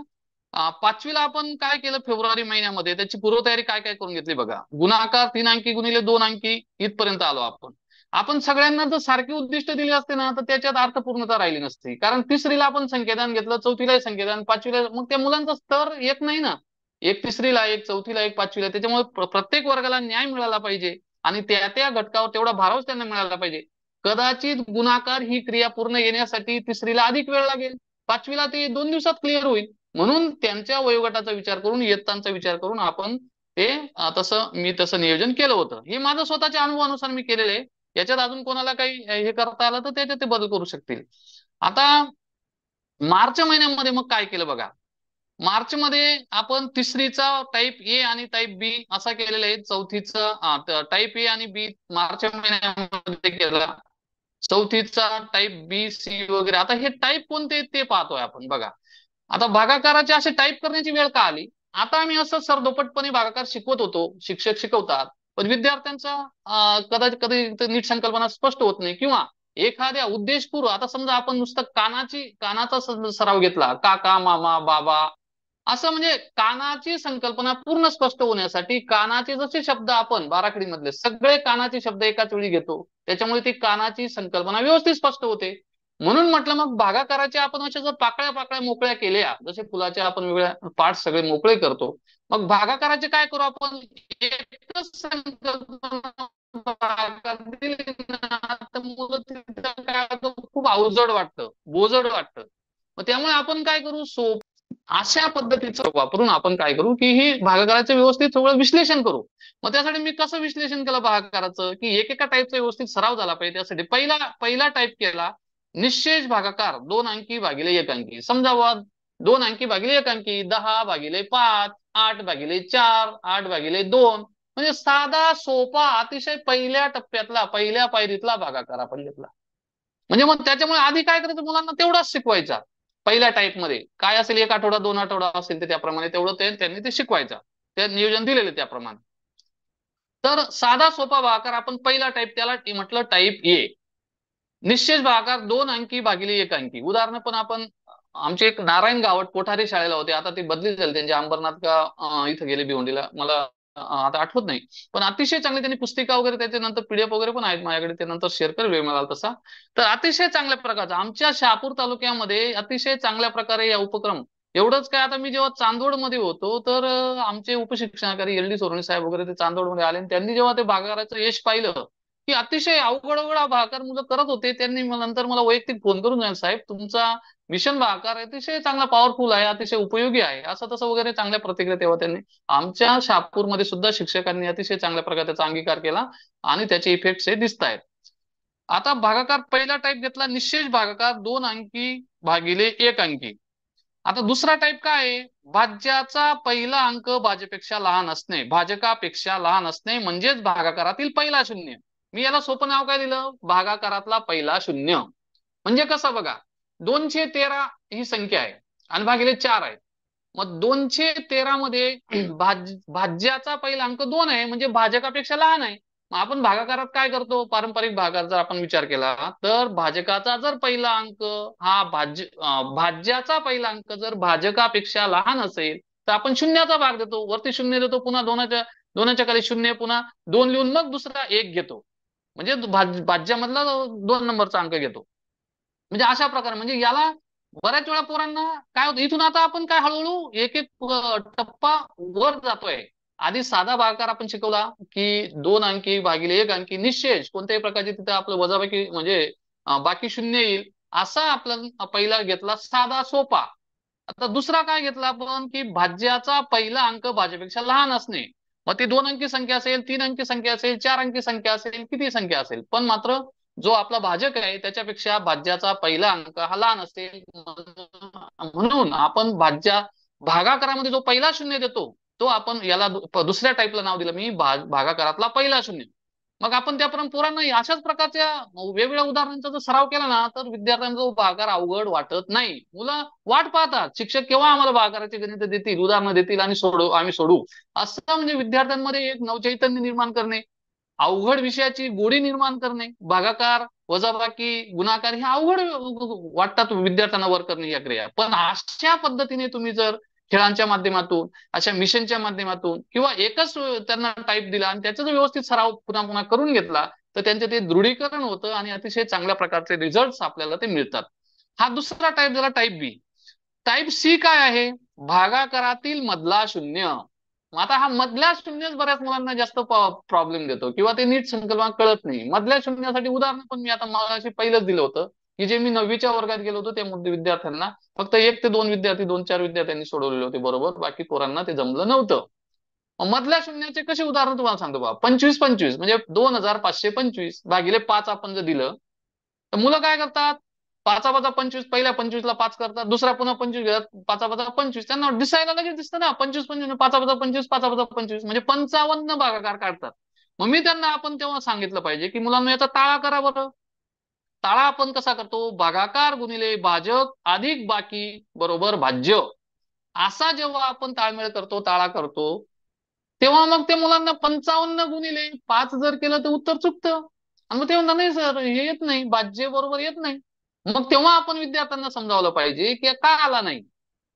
पाचवीला आपण काय केलं फेब्रुवारी महिन्यामध्ये, त्याची पूर्वतयारी काय काय करून घेतली बघा. गुणाकार 3 अंकी गुणिले 2 अंकी इथपर्यंत आलो आपण. आपण सगळ्यांना जर सारखी उद्दिष्ट दिली असते ना तर त्याच्यात अर्थपूर्णता राहिली नसती. कारण तिसरीला आपण संख्यादान घेतलं, चौथीला संख्यादान, पाचवीला, मग त्या मुलांचा स्तर एक नाही ना. एक तिसरीला, एक चौथीला, एक पाचवीला. त्याच्यामुळे प्रत्येक वर्गाला न्याय मिळाला पाहिजे आणि त्या त्या घटकावर तेवढा भारच त्यांना मिळाला पाहिजे. कदाचित गुणाकार ही क्रिया पूर्ण येण्यासाठी तिसरीला अधिक वेळ लागेल, पाचवीला ते 2 दिवसात क्लिअर होईल. म्हणून त्यांच्या वयोगटाचा विचार करून, इयत्तांचा विचार करून आपण ते मी तसं नियोजन केलं होतं. हे माझं स्वतःच्या अनुभवानुसार मी केलेलं आहे. याच्यात अजून कोणाला काही हे करता आलं तर त्याच्यात ते बदल करू शकतील. आता मार्च महिन्यामध्ये मग काय केलं बघा. मार्च मध्ये आपण तिसरीचा टाईप ए आणि टाईप बी असा केलेला आहे. चौथीचा टाईप ए आणि बी मार्च महिन्यामध्ये केला. चौथीचा टाईप बी सी वगैरे. आता हे टाईप कोणते ते पाहतोय आपण बघा. आता भागाकाराचे असे टाईप करण्याची वेळ का आली. आता आम्ही असं सरदोपटपणे भागाकार शिकवत होतो, शिक्षक शिकवतात, पण विद्यार्थ्यांचा कदाचित कधी नीट संकल्पना स्पष्ट होत नाही, किंवा एखाद्या उद्देशपूर्व, आता समजा आपण नुसतं कानाचा सराव घेतला, काका, मामा, बाबा, असं म्हणजे कानाची संकल्पना पूर्ण स्पष्ट होण्यासाठी कानाचे जसे शब्द आपण बाराखडीमधले सगळे कानाचे शब्द एकाच वेळी घेतो, त्याच्यामुळे ती कानाची संकल्पना व्यवस्थित स्पष्ट होते. म्हणून म्हटलं मग भागाकाराच्या आपण अशा जर पाकळ्या पाकळ्या मोकळ्या केल्या, जसे फुलाच्या आपण वेगळ्या पार्ट सगळे मोकळे करतो, मग भागाकाराचे काय करू आपण, एकच संकल्पना भागाकार दिली ना तर मुलं तिथं काय होतं, खूप अवजड वाटतं, बोजड वाटतं. मग त्यामुळे आपण काय करू, अशा पद्धतीचं वापरून आपण काय करू की ही भागाकाराचं व्यवस्थित सगळं विश्लेषण करू. मग त्यासाठी मी कसं विश्लेषण केलं भागाकाराचं, की एकेका टाईपचा व्यवस्थित सराव झाला पाहिजे. त्यासाठी पहिला टाईप केला निश्चेष भागाकार 2 अंकी भागिले 1 अंकी. समजा 2 अंकी भागिले 1 अंकी, 10 भागिले 5, 8 भागिले 4, 8 भागिले 2, म्हणजे साधा सोपा अतिशय पहिल्या टप्प्यातला, पहिल्या पायरीतला भागाकार आपण घेतला. म्हणजे मग त्याच्यामुळे आधी काय करायचं, मुलांना तेवढाच शिकवायचा. पहिल्या टाईप मध्ये काय असेल, 1 आठवडा 2 आठवडा असेल ते त्याप्रमाणे तेवढं त्यांनी ते शिकवायचं, ते नियोजन दिलेले त्याप्रमाणे. तर साधा सोपा भागाकार आपण पहिला टाईप त्याला म्हटलं टाईप ए. निश्चेष भागाकार 2 अंकी भागिले 1 अंकी. उदाहरण पण आपण आमचे एक नारायण गावट कोठारे शाळेला होते, आता ते बदली झाले, त्यांचे अंबरनाथ का इथं गेले भिवंडीला, मला आता आठवत नाही. पण अतिशय चांगली त्यांनी पुस्तिका वगैरे, त्याच्यानंतर पीडीएफ वगैरे पण आहेत माझ्याकडे, ते नंतर शेअर कर वेळ मिळाला तसा. तर अतिशय चांगल्या प्रकारचा आमच्या शहापूर तालुक्यामध्ये अतिशय चांगल्या प्रकारे या उपक्रम. एवढंच काय, आता मी जेव्हा चांदवडमध्ये होतो तर आमचे उपशिक्षणाधिकारी एल डी सोरणी साहेब वगैरे ते चांदवडमध्ये आले, आणि त्यांनी जेव्हा ते भागाकाराचं यश पाहिलं की अतिशय अवघड भागाकार मुलं करत होते, त्यांनी नंतर मला वैयक्तिक फोन करून जाईल, साहेब तुमचा मिशन भागाकार अतिशय चांगला पॉवरफुल आहे, अतिशय उपयोगी आहे, असं तसं वगैरे चांगल्या प्रतिक्रिया तेव्हा त्यांनी. आमच्या शहापूरमध्ये सुद्धा शिक्षकांनी अतिशय चांगल्या प्रकारे त्याचा अंगीकार केला आणि त्याचे इफेक्ट्स हे दिसत आहेत. आता भागाकार पहिला टाईप घेतला निश्चेष भागाकार 2 अंकी भागिले 1 अंकी. आता दुसरा टाईप काय आहे, भाज्याचा पहिला अंक भाज्यापेक्षा लहान असणे, भाजकापेक्षा लहान असणे, म्हणजेच भागाकारातील पहिला शून्य. मी याला सोपं नाव काय दिलं, भागाकारातला पहिला शून्य. म्हणजे कसं बघा, 213 ही संख्या आहे आणि भागिले 4 आहे. मग 213 मध्ये भाज्याचा पहिला अंक 2 आहे, म्हणजे भाजकापेक्षा लहान आहे. मग आपण भागाकारात काय करतो, पारंपरिक भागात जर आपण विचार केला तर भाजकाचा जर पहिला अंक हा भाज्याचा पहिला अंक जर भाजकापेक्षा लहान असेल तर आपण शून्याचा भाग देतो, वरती शून्य देतो, पुन्हा दोनाच्या खाली शून्य, पुन्हा 2 लिहून मग दुसरा 1 घेतो, म्हणजे भाज्यामधला 2 नंबरचा अंक घेतो. म्हणजे अशा प्रकारे, म्हणजे याला बऱ्याच वेळा पोरांना काय होतं, इथून आता आपण काय हळूहळू एक एक टप्पा वर जातोय. आधी साधा भागाकार आपण शिकवला की 2 अंकी भागिले 1 अंकी निश्चेष, कोणत्याही प्रकारची तिथं आपलं वजाबाकी म्हणजे बाकी शून्य येईल, असा आपला पहिला घेतला साधा सोपा. आता दुसरा काय घेतला आपण की भाज्याचा पहिला अंक भाज्यापेक्षा लहान असणे. मग ती 2 अंकी संख्या असेल, 3 अंकी संख्या असेल, 4 अंकी संख्या असेल, किती संख्या असेल, पण मात्र जो आपला भाजक आहे त्याच्यापेक्षा भाज्याचा पहिला अंक हा लहान असेल. म्हणून आपण भागाकारामध्ये जो पहिला शून्य देतो तो आपण याला दुसऱ्या टाईपला नाव दिलं मी, भागाकारातला पहिला शून्य. मग आपण त्याप्रमाणे पोरांना अशाच प्रकारच्या वेगवेगळ्या उदाहरणांचा जर सराव केला ना तर विद्यार्थ्यांचा भागाकार अवघड वाटत नाही. मुलं वाट पाहतात शिक्षक केव्हा आम्हाला भागाकाराचे गणित देतील, उदाहरणं देतील आणि आम्ही सोडू. असं म्हणजे विद्यार्थ्यांमध्ये एक नवचैतन्य निर्माण करणे, अवघड विषयाची गोडी निर्माण करणे. भागाकार, वजाबाकी, गुणाकार हे अवघड वाटतात विद्यार्थ्यांना वर करणे या क्रिया. पण अशा पद्धतीने तुम्ही जर खेळांच्या माध्यमातून, अशा मिशनच्या माध्यमातून किंवा एकच त्यांना टाईप दिला आणि त्याचा जर व्यवस्थित सराव पुन्हा पुन्हा करून घेतला तर त्यांचं ते दृढीकरण होतं आणि अतिशय चांगल्या प्रकारचे रिझल्ट आपल्याला ते मिळतात. हा दुसरा टाईप झाला टाईप बी. टाईप सी काय आहे? भागाकारातील मधला शून्य. आता हा मधल्या शून्यच बऱ्याच मुलांना जास्त प्रॉब्लेम देतो किंवा ते नीट संकल्पना कळत नाही. मधल्या शून्यासाठी उदाहरण पण मी आता मगाशी पहिलंच दिलं होतं की जे मी 9वीच्या वर्गात गेलो होतो त्या विद्यार्थ्यांना फक्त 1 ते 2 विद्यार्थी, 2-4 विद्यार्थ्यांनी सोडवलेले होते बरोबर, बाकी पोरांना ते जमलं नव्हतं. मधल्या शून्याचे कसे उदाहरण तुम्हाला सांगतो बा. 25-25 म्हणजे 2525 भागिले 5 आपण जर दिलं तर मुलं काय करतात, 5-25 पहिल्या 25ला 5 करतात, दुसरा पुन्हा 25 घेतात, 5-25 त्यांना दिसायला लगेच दिसतं ना 25-25 5-25 5-25 म्हणजे 55 भागाकार काढतात. मग मी त्यांना आपण तेव्हा सांगितलं पाहिजे की मुलांना याचा ताळा करा बरं. ताळा आपण कसा करतो? भागाकार गुणिले भाजक अधिक बाकी बरोबर भाज्य. असा जेव्हा आपण ताळमेळ करतो, ताळा करतो, तेव्हा मग ते मुलांना 55 गुणिले 5 जर केलं तर उत्तर चुकतं. आणि मग ते म्हणतात नाही सर हे येत नाही, भाज्य बरोबर येत नाही. मग तेव्हा आपण विद्यार्थ्यांना समजावलं पाहिजे की का आला नाही.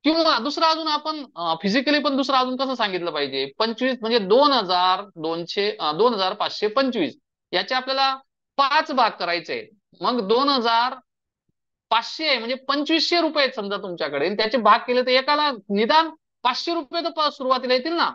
किंवा दुसरं अजून आपण फिजिकली पण दुसरं अजून कसं सांगितलं पाहिजे. 25 म्हणजे 2525 याचे आपल्याला 5 भाग करायचे आहेत. मग 2500 म्हणजे 2500 रुपये आहेत समजा तुमच्याकडे, त्याचे भाग केले तर एकाला निदान 500 रुपये तर सुरुवातीला येतील ना.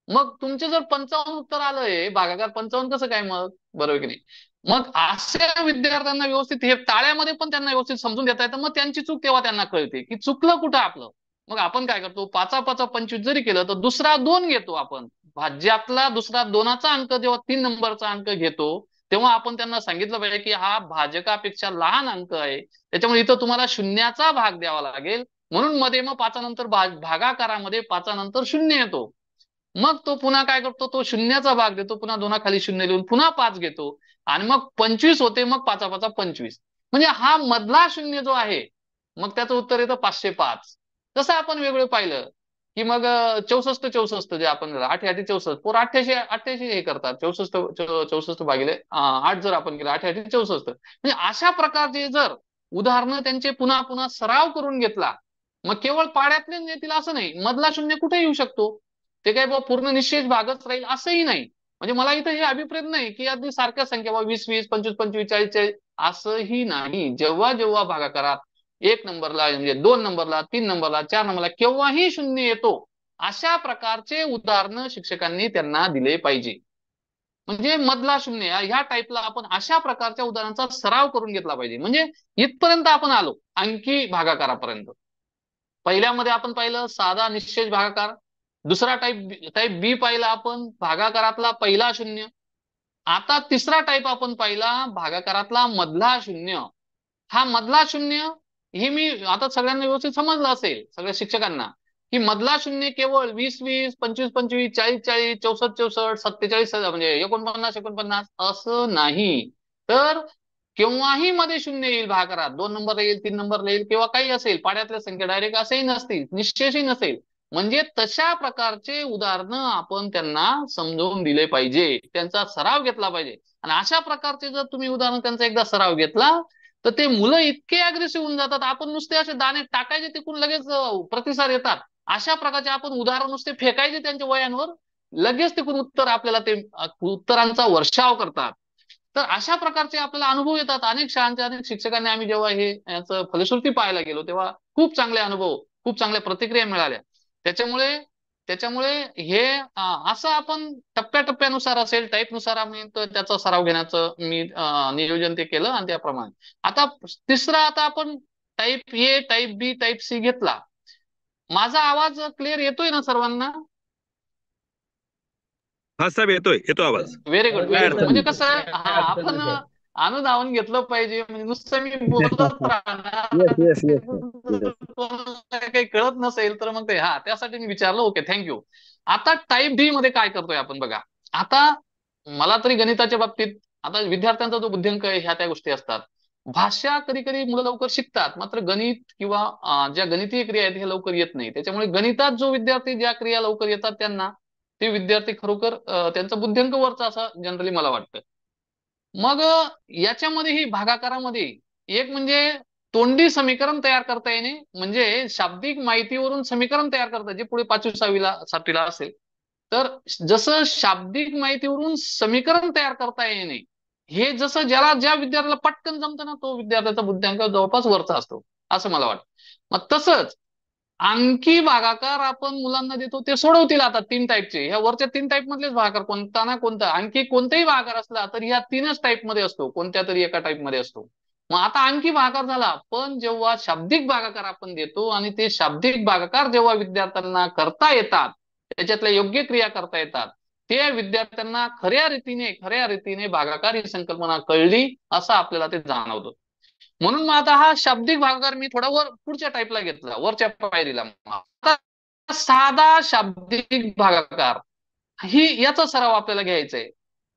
मग तुमचे जर 55 उत्तर आलंय, भागाकार 55 कसं काय मग, बरोबर की नाही. मग अशा विद्यार्थ्यांना व्यवस्थित हे टाळ्यामध्ये पण त्यांना व्यवस्थित समजून देता येतं. मग त्यांची चूक तेव्हा त्यांना कळते की चुकलं कुठं आपलं. मग आपण काय करतो, 5-5-25 जरी केलं तर दुसरा 2 घेतो आपण. भाज्यातला दुसरा 2चा अंक जेव्हा 3 नंबरचा अंक घेतो तेव्हा आपण त्यांना सांगितलं पाहिजे की हा भाजकापेक्षा लहान अंक आहे, त्याच्यामुळे इथं तुम्हाला शून्याचा भाग द्यावा लागेल. म्हणून मध्ये मग 5 नंतर भागाकारामध्ये 5 नंतर शून्य येतो. मग तो पुन्हा काय करतो, तो शून्याचा भाग देतो, पुन्हा 2 खाली शून्य लिहून पुन्हा 5 घेतो आणि मग 25 होते. मग 5-5-25 म्हणजे हा मधला शून्य जो आहे मग त्याचं उत्तर येतं 505. तसं आपण वेगळं पाहिलं की मग 64 जे आपण 8-8-64 पोर 88 हे करतात. 64 भागिले 8 जर आपण केलं 88-64 म्हणजे अशा प्रकारचे जर उदाहरणं त्यांचे पुन्हा पुन्हा सराव करून घेतला मग केवळ पाड्यातले येतील असं नाही, मधला शून्य कुठे येऊ शकतो. ते काय बाबा पूर्ण निश्चित भागच राहील असंही नाही. म्हणजे मला इथं हे अभिप्रेत नाही की अगदी सारख्या संख्या 20-20 25-25 40-40 असंही नाही. जेव्हा जेव्हा भागाकारात 1 नंबरला म्हणजे 2 नंबरला 3 नंबरला 4 नंबरला केव्हाही शून्य येतो अशा प्रकारचे उदाहरणं शिक्षकांनी त्यांना दिले पाहिजे. म्हणजे मधला शून्य ह्या टाईपला आपण अशा प्रकारच्या उदाहरणांचा सराव करून घेतला पाहिजे. म्हणजे इथपर्यंत आपण आलो अंकी भागाकारापर्यंत. पहिल्यामध्ये आपण पाहिलं साधा निश्चय भागाकार. दुसरा टाईप बी पाहिला आपण, भागाकारातला पहिला शून्य. आता तिसरा टाईप आपण पाहिला भागाकारातला मधला शून्य. हा मधला शून्य हे मी आता सगळ्यांना व्यवस्थित समजलं असेल सगळ्या शिक्षकांना की मधला शून्य केवळ 20-20 25-25 40-40 64-64 47 म्हणजे 49-49 असं नाही. तर केव्हाही मध्ये शून्य येईल भागाकारात, 2 नंबर येईल 3 नंबर येईल किंवा काही असेल, पाड्यातल्या संख्या डायरेक्ट असेही नसतील, निश्चयही नसेल. म्हणजे तशा प्रकारचे उदाहरणं आपण त्यांना समजावून दिले पाहिजे, त्यांचा सराव घेतला पाहिजे. आणि अशा प्रकारचे जर तुम्ही उदाहरण त्यांचा एकदा सराव घेतला तर ते मुलं इतके अग्रेसिव्ह होऊन जातात. आपण नुसते असे दाणे टाकायचे तिकडून लगेच प्रतिसाद येतात. अशा प्रकारचे आपण उदाहरण नुसते फेकायचे त्यांच्या वयांवर, लगेच तिकडून उत्तर आपल्याला ते उत्तरांचा वर्षाव करतात. तर अशा प्रकारचे आपल्याला अनुभव येतात. अनेक शाळांच्या अनेक शिक्षकांनी आम्ही जेव्हा हे याचं फलश्रुती पाहायला गेलो तेव्हा खूप चांगले अनुभव, खूप चांगल्या प्रतिक्रिया मिळाल्या. त्याच्यामुळे त्याच्यामुळे हे असं आपण टप्प्याटप्प्यानुसार असेल, टाईपनुसार आम्ही त्याचा सराव घेण्याचं मी नियोजन ते केलं आणि त्याप्रमाणे आता तिसरा आता आपण type A, type B, type C घेतला. माझा आवाज क्लिअर येतोय ना सर्वांना? हा साहेब, येतो आवाज. व्हेरी गुड, आवाज व्हेरी काय येतो गुड. सर, अडचण म्हणजे नाही. कसं आहे, काय अडचण आपण नाही सर. अनुधावन घेतलं पाहिजे. म्हणजे नुसतं मी बोलत राहणार, येस येस येस येस. कोणाला काही कळत नसेल तर मग ते, त्यासाठी मी विचारलं. Okay, thank you. आता टाईप डी मध्ये काय करतोय आपण बघा. आता मला तरी गणिताच्या बाबतीत, आता विद्यार्थ्यांचा जो बुद्धिंक आहे, ह्या त्या गोष्टी असतात. भाषा कधी कधी मुलं लवकर शिकतात, मात्र गणित किंवा ज्या गणितीय क्रिया आहेत हे लवकर येत नाही. त्याच्यामुळे गणितात जो विद्यार्थी ज्या क्रिया लवकर येतात त्यांना ते विद्यार्थी खरोखर त्यांचा बुद्धिंक वरचा असं जनरली मला वाटतं. मग याच्यामध्येही भागाकारामध्ये एक म्हणजे तोंडी समीकरण तयार करता येणे, म्हणजे शाब्दिक माहितीवरून समीकरण तयार करता, जे पुढे 5वी 6वीला 7वीला असेल. तर जसं शाब्दिक माहितीवरून समीकरण तयार करता येणे, हे जसं ज्या विद्यार्थ्याला पटकन जमतं ना, तो विद्यार्थ्याचा बुद्ध्यांक जवळपास वरचा असतो, असं मला वाटतं. मग तसंच अंकी भागाकार आपण मुलांना देतो, ते सोडवतील आता 3 टाईपचे. ह्या वरच्या 3 टाईप मधलेच भागाकार, कोणता ना कोणता अंकी कोणताही भागाकार असला तरी ह्या 3च टाईप मध्ये असतो, कोणत्या तरी एका टाईप मध्ये असतो. मग आता अंकी भागाकार झाला, पण जेव्हा शाब्दिक भागाकार आपण देतो आणि ते शाब्दिक भागाकार जेव्हा विद्यार्थ्यांना करता येतात, त्याच्यातल्या योग्य क्रिया करता येतात, ते विद्यार्थ्यांना खऱ्या रीतीने भागाकार ही संकल्पना कळली असं आपल्याला ते जाणवतं. म्हणून मग आता हा शाब्दिक भागाकार मी थोडा पुढच्या टाईपला घेतला, वरच्या पायरीला. आता साधा शाब्दिक भागाकार याचा सराव आपल्याला घ्यायचा आहे.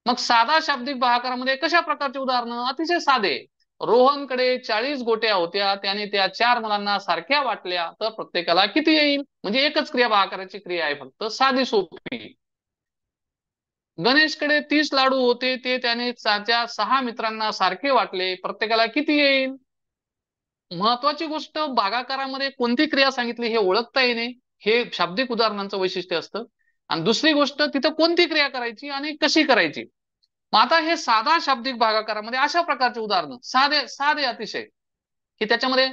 मग साधा शाब्दिक भागाकारामध्ये कशा प्रकारचे उदाहरणं? अतिशय साधे. रोहनकडे 40 गोट्या होत्या, त्याने त्या 4 मुलांना सारख्या वाटल्या, तर प्रत्येकाला किती येईल? म्हणजे एकच क्रिया, भागाकाराची क्रिया आहे, फक्त साधी सोपी. गणेशकडे 30 लाडू होते, ते त्याने त्याच्या 6 मित्रांना सारखे वाटले, प्रत्येकाला किती येईल? महत्वाची गोष्ट, भागाकारामध्ये कोणती क्रिया सांगितली हे ओळखता येणे, हे शाब्दिक उदाहरणांचं वैशिष्ट्य असतं. आणि दुसरी गोष्ट, तिथं कोणती क्रिया करायची आणि कशी करायची. मग आता हे साधा शाब्दिक भागाकारामध्ये अशा प्रकारचे उदाहरणं, साधे साधे अतिशय, की त्याच्यामध्ये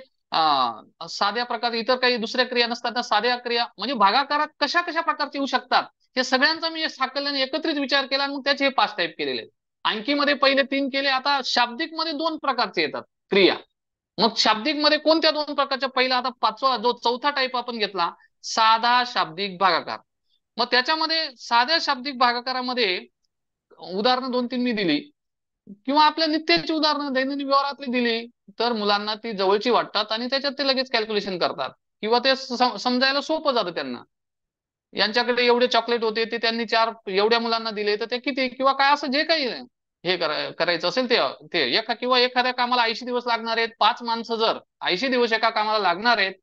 साध्या प्रकारे इतर काही दुसऱ्या क्रिया नसतात ना, साध्या क्रिया म्हणजे भागाकारात कशा कशा प्रकारचे येऊ शकतात, हे सगळ्यांचा मी साकल्याने एकत्रित विचार केला आणि मग त्याचे हे 5 टाईप केलेले. अंकीमध्ये पहिले 3 केले, आता शाब्दिक मध्ये 2 प्रकारचे येतात क्रिया. मग शाब्दिक मध्ये कोणत्या 2 प्रकारच्या? पहिला, आता 5वा जो चौथा टाईप आपण घेतला, साधा शाब्दिक भागाकार. मग त्याच्यामध्ये साध्या शाब्दिक भागाकारामध्ये उदाहरणं 2-3 मी दिली, किंवा आपल्या नित्याची उदाहरणं दैनंदिन व्यवहारातली दिली, तर मुलांना ती जवळची वाटतात आणि त्याच्यात ते लगेच कॅल्क्युलेशन करतात, किंवा ते समजायला सोपं जातं त्यांना. यांच्याकडे एवढे चॉकलेट होते, ते त्यांनी 4 एवढ्या मुलांना दिले, तर ते किती, किंवा काय, असं जे काही हे करायचं असेल ते ते किंवा एखाद्या कामाला 80 दिवस लागणार आहेत, 5 माणसं जर 80 दिवस एका कामाला लागणार आहेत,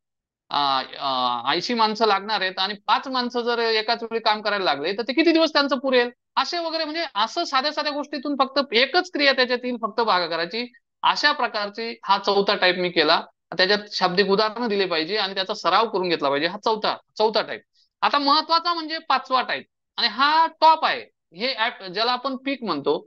80 माणसं लागणार आहेत आणि 5 माणसं जर एकाच वेळी काम करायला लागले, तर ते किती दिवस त्यांचं पुरेल, असे वगैरे. म्हणजे असं साध्या साध्या गोष्टीतून फक्त एकच क्रिया त्याच्यात येईल, फक्त भागाकाराची. अशा प्रकारची हा चौथा टाईप मी केला. त्याच्यात शाब्दिक उदाहरणं दिले पाहिजे आणि त्याचा सराव करून घेतला पाहिजे, हा चौथा टाईप. आता महत्वाचा म्हणजे 5वा टाईप, आणि हा टॉप आहे. हे ज्याला आपण पीक म्हणतो,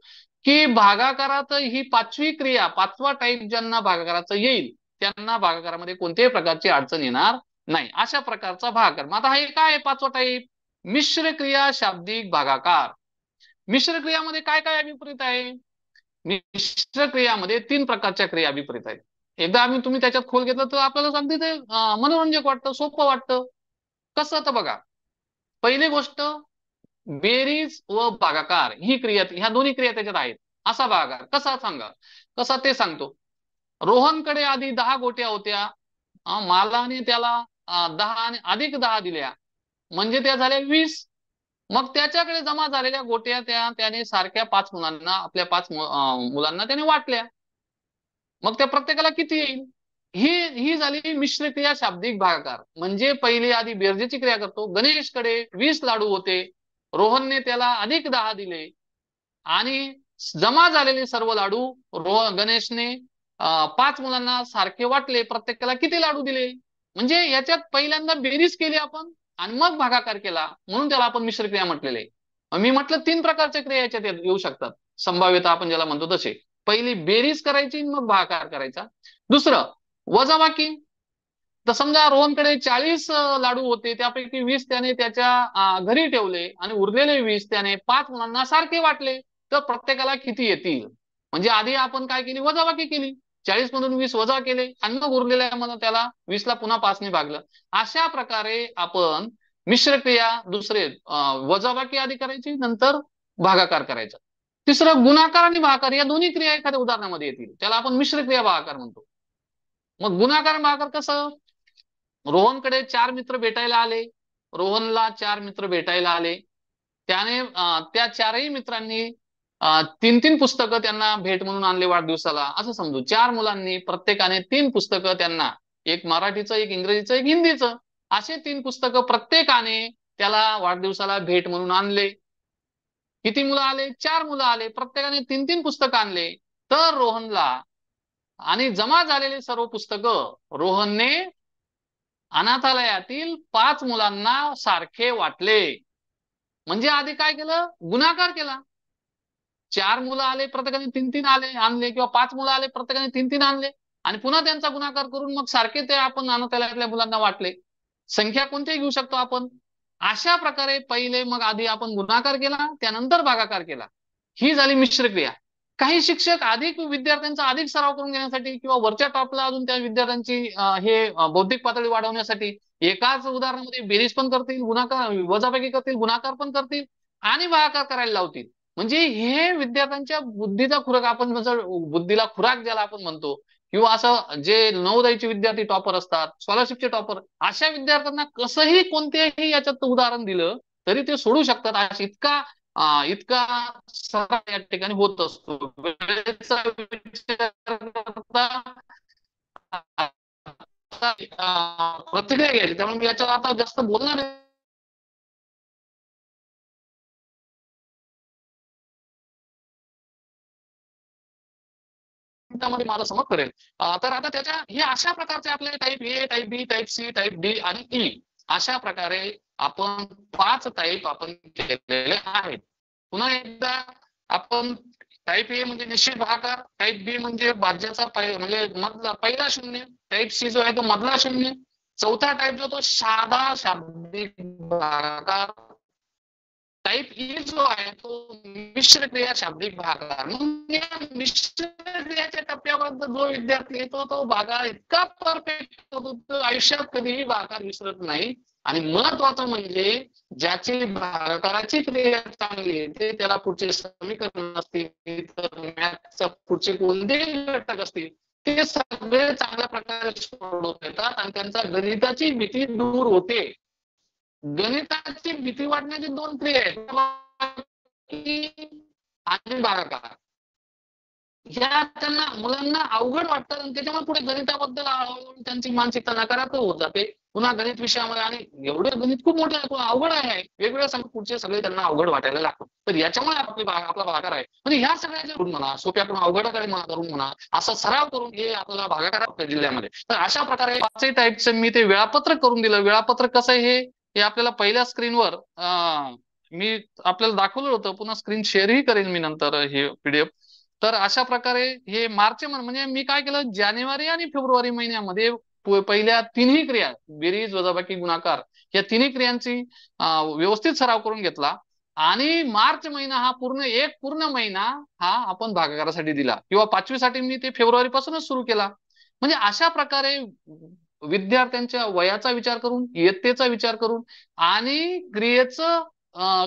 की भागाकारात ही 5वी क्रिया, 5वा टाईप ज्यांना भागाकाराचं येईल, त्यांना भागाकारामध्ये कोणत्याही प्रकारची अडचण येणार नाही, अशा प्रकारचा भागाकार. मग आता हे काय आहे 5वा टाईप? मिश्र क्रिया शाब्दिक भागाकार. मिश्र क्रियामध्ये काय काय अभिप्रेत आहे? मिश्र क्रियामध्ये 3 प्रकारच्या क्रिया अभिप्रेत आहेत. एकदा तुम्ही त्याच्यात खोल घेतलं तर आपल्याला अगदी ते मनोरंजक वाटतं, सोपं वाटतं. कसं? तर बघा, पहिली गोष्ट, बेरीज व भागाकार ही क्रिया, ह्या दोन्ही क्रिया त्याच्यात आहेत. असा भागाकार कसा सांगा, कसा ते सांगतो. रोहनकडे आधी 10 गोट्या होत्या, मालाने त्याला 10 आणि अधिक 10 दिल्या, म्हणजे त्या झाल्या 20. मग त्याच्याकडे जमा झालेल्या गोट्या त्याने सारख्या 5 मुलांना, आपल्या 5 मुलांना त्याने वाटल्या, मग त्या प्रत्येकाला किती येईल? ही झाली मिश्र क्रिया शाब्दिक भागाकार. म्हणजे पहिली आधी बेरजेची क्रिया करतो. गणेशकडे 20 लाडू होते, रोहनने त्याला अधिक 10 दिले आणि जमा झालेले सर्व लाडू गणेशने 5 मुलांना सारखे वाटले, प्रत्येकाला किती लाडू दिले. म्हणजे याच्यात पहिल्यांदा बेरीज केली आपण आणि मग भागाकार केला, म्हणून त्याला आपण मिश्र क्रिया म्हटलेले. मी म्हटलं 3 प्रकारच्या क्रिया याच्यात येऊ शकतात, संभाव्यता आपण ज्याला म्हणतो तसे. पहिली बेरीज करायची, मग भागाकार करायचा. दुसरं, वजाबाकी. तर समजा रोहनकडे 40 लाडू होते, त्यापैकी 20 त्याने त्याच्या घरी ठेवले आणि उरलेले 20 त्याने 5 मुलांना सारखे वाटले, तर प्रत्येकाला किती येतील. म्हणजे आधी आपण काय केली? वजाबाकी केली. 40 मधून 20 वजा केले आणि मग उरलेल्या मला त्याला 20 ला पुन्हा 5 ने भागलं. अशा प्रकारे आपण मिश्र क्रिया दुसरे वजाबाकी आधी करायची, नंतर भागाकार करायचा. तिसरं गुणाकार आणि भागाकार या दोन्ही क्रिया एखाद्या उदाहरणामध्ये येतील, त्याला आपण मिश्र क्रिया भागाकार म्हणतो. मग गुणाकार भागाकार कसं? रोहनकडे 4 मित्र भेटायला आले. रोहनला 4 मित्र भेटायला आले. त्याने त्या 4ही मित्रांनी 3-3 पुस्तकं त्यांना भेट म्हणून आणले वाढदिवसाला, असं समजू. 4 मुलांनी प्रत्येकाने 3 पुस्तकं त्यांना, एक मराठीचं, एक इंग्रजीचं, एक हिंदीचं, असे 3 पुस्तकं प्रत्येकाने त्याला वाढदिवसाला भेट म्हणून आणले. किती मुलं आले? 4 मुलं आले. प्रत्येकाने 3-3 पुस्तकं आणले. तर रोहनला आणि जमा झालेले सर्व पुस्तकं रोहनने अनाथालयातील 5 मुलांना सारखे वाटले. म्हणजे आधी काय केलं? गुणाकार केला. 4 मुलं आले, प्रत्येकाने 3-3 आणले, किंवा 5 मुलं आले, प्रत्येकाने 3-3 आणले, आणि पुन्हा त्यांचा गुणाकार करून मग सारखे ते आपण अनाथालयातल्या मुलांना वाटले. संख्या कोणतीही घेऊ शकतो आपण. अशा प्रकारे पहिले मग आधी आपण गुणाकार केला, त्यानंतर भागाकार केला. ही झाली मिश्र क्रिया. काही शिक्षक अधिक विद्यार्थ्यांचा अधिक सराव करून घेण्यासाठी किंवा वरच्या टॉपला अजून त्या विद्यार्थ्यांची हे बौद्धिक पातळी वाढवण्यासाठी एकाच उदाहरणामध्ये बेरीज पण करतील, गुणाकार वजाबाकी करतील, गुणाकार पण करतील आणि भागाकार करायला लावतील. म्हणजे हे विद्यार्थ्यांच्या बुद्धीचा खुराक, आपण बुद्धीला खुराक ज्याला आपण म्हणतो, किंवा असं जे नवोदयचे विद्यार्थी टॉपर असतात, स्कॉलरशिपचे टॉपर, अशा विद्यार्थ्यांना कसंही कोणत्याही याच्यात उदाहरण दिलं तरी ते सोडू शकतात. इतका सराव या ठिकाणी होत असतो. वेळेचा विचार करता प्रतिक्रिया घ्यायची, त्यामुळे मी याच्यावर आता जास्त बोलणार नाही. त्यामध्ये माझा समज करेल. तर आता त्याच्या हे अशा प्रकारचे आपले type A, type B, type C, type D आणि ई, अशा प्रकारे आपण 5 टाईप आपण केलेले आहेत. पुन्हा एकदा आपण टाईप ए म्हणजे निश्चित भागाकार, टाईप बी म्हणजे भाज्याचा म्हणजे मधला पहिला शून्य, टाईप सी जो आहे तो मधला शून्य, चौथा टाईप जो तो साधा शाब्दिक भागाकार, टाईप ई जो आहे तो मिश्र क्रिया शाब्दिक भागाकार. मग या मिश्र क्रियाच्या टप्प्यापर्यंत जो विद्यार्थी येतो तो भागाकार इतका परफेक्ट होतो, तो आयुष्यात कधीही भागाकार विसरत नाही. आणि महत्वाचं म्हणजे ज्याची भागाकाराची क्रिया चांगली येते त्याला पुढचे समीकरण असतील, तर मॅथ्सचे पुढचे कोणतेही घटक असतील ते सगळे चांगल्या प्रकारे सोडवता येतात आणि त्यांचा गणिताची भीती दूर होते. गणिताची भीती वाटण्याची 2 क्रिया आहेत, आणि भागाकार. ह्या त्यांना मुलांना अवघड वाटतात आणि त्याच्यामुळे पुढे गणिताबद्दल त्यांची मानसिकता नकारात्मक होत जाते. पुन्हा गणित विषयामध्ये, आणि एवढे गणित खूप मोठे अवघड आहे, वेगवेगळ्या पुढचे सगळे त्यांना अवघड वाटायला लागतो. तर याच्यामुळे आपला भागाकार आहे. म्हणजे ह्या सगळ्याच्या म्हणा, सोप्याकडून अवघडाकडे करून म्हणा, असा सराव करून हे आपल्याला भागाकार आपल्या जिल्ह्यामध्ये. तर अशा प्रकारे 5 टाईपचं मी ते वेळापत्रक करून दिलं. वेळापत्रक कसं आहे हे आपल्याला पहिल्या स्क्रीनवर मी आपल्याला दाखवलं होतं. पुन्हा स्क्रीन शेअरही करेन मी नंतर हे PDF. तर अशा प्रकारे हे मार्च म्हणजे मी काय केलं, जानेवारी आणि फेब्रुवारी महिन्यामध्ये पहिल्या 3ही क्रिया, बेरीज, वजाबाकी, गुणाकार, या 3ही क्रियांची व्यवस्थित सराव करून घेतला. आणि मार्च महिना हा पूर्ण महिना हा आपण भागाकारासाठी दिला, किंवा 5वी साठी मी ते फेब्रुवारी पासूनच सुरू केला. म्हणजे अशा प्रकारे विद्यार्थ्यांच्या वयाचा विचार करून, इयत्तेचा विचार करून आणि क्रियेचं